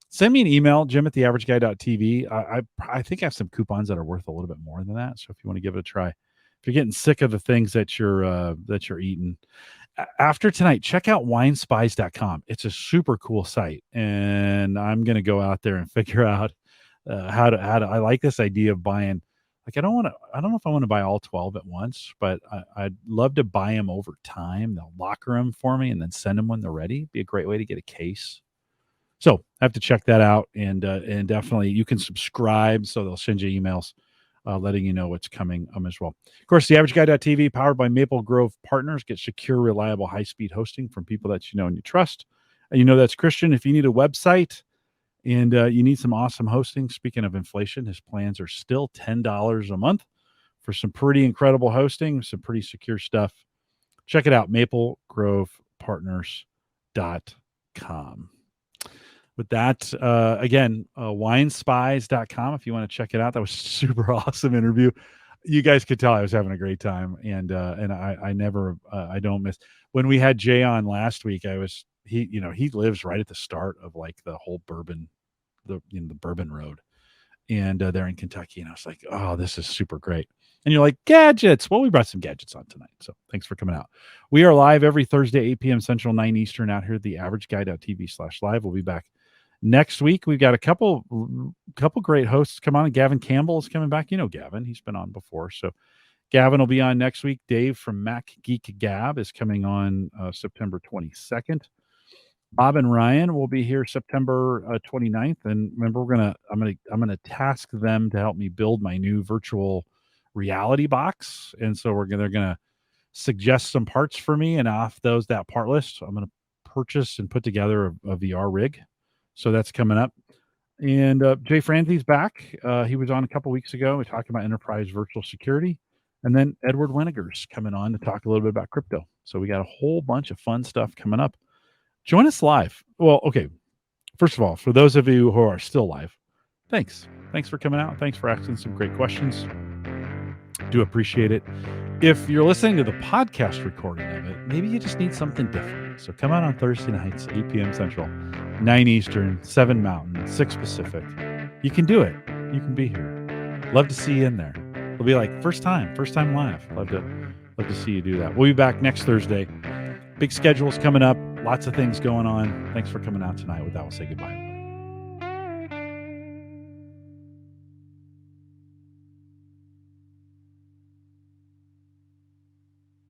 send me an email, jim@theaverageguy.tv. I think I have some coupons that are worth a little bit more than that. So if you want to give it a try, if you're getting sick of the things that you're eating after tonight, check out WineSpies.com. It's a super cool site, and I'm going to go out there and figure out how to. I like this idea of buying. Like I don't know if I want to buy all 12 at once, but I'd love to buy them over time. They'll locker them for me and then send them when they're ready. Be a great way to get a case. So I have to check that out, and definitely you can subscribe, so they'll send you emails letting you know what's coming as well. Of course, theaverageguy.tv, powered by Maple Grove Partners, get secure, reliable, high-speed hosting from people that you know and you trust. And that's Christian. If you need a website and you need some awesome hosting, speaking of inflation, his plans are still $10 a month for some pretty incredible hosting, some pretty secure stuff. Check it out, maplegrovepartners.com. With that, again, winespies.com if you want to check it out. That was a super awesome interview. You guys could tell I was having a great time, and I never I don't miss when we had Jay on last week. He lives right at the start of like the whole bourbon, the bourbon road, and they're in Kentucky, and I was like, oh, this is super great. And you're like, gadgets. Well, we brought some gadgets on tonight. So thanks for coming out. We are live every Thursday, 8 p.m. Central, 9 Eastern out here at theaverageguy.tv/live. We'll be back next week. We've got a couple great hosts come on. Gavin Campbell is coming back. Gavin, he's been on before. So Gavin will be on next week. Dave from Mac Geek Gab is coming on September 22nd. Bob and Ryan will be here September 29th. And remember, I'm gonna task them to help me build my new virtual reality box. And so they're gonna suggest some parts for me, and off that part list, I'm gonna purchase and put together a VR rig. So that's coming up. And Jay Franzi's back. He was on a couple weeks ago. We talked about enterprise virtual security. And then Edward Weniger's coming on to talk a little bit about crypto. So we got a whole bunch of fun stuff coming up. Join us live. Well, okay. First of all, for those of you who are still live, thanks. Thanks for coming out. Thanks for asking some great questions. Do appreciate it. If you're listening to the podcast recording of it, maybe you just need something different. So come out on Thursday nights, 8 p.m. Central, 9 Eastern, 7 Mountain, 6 Pacific. You can do it. You can be here. Love to see you in there. It'll be like first time live. Love Love to see you do that. We'll be back next Thursday. Big schedules coming up. Lots of things going on. Thanks for coming out tonight. With that, we'll say goodbye.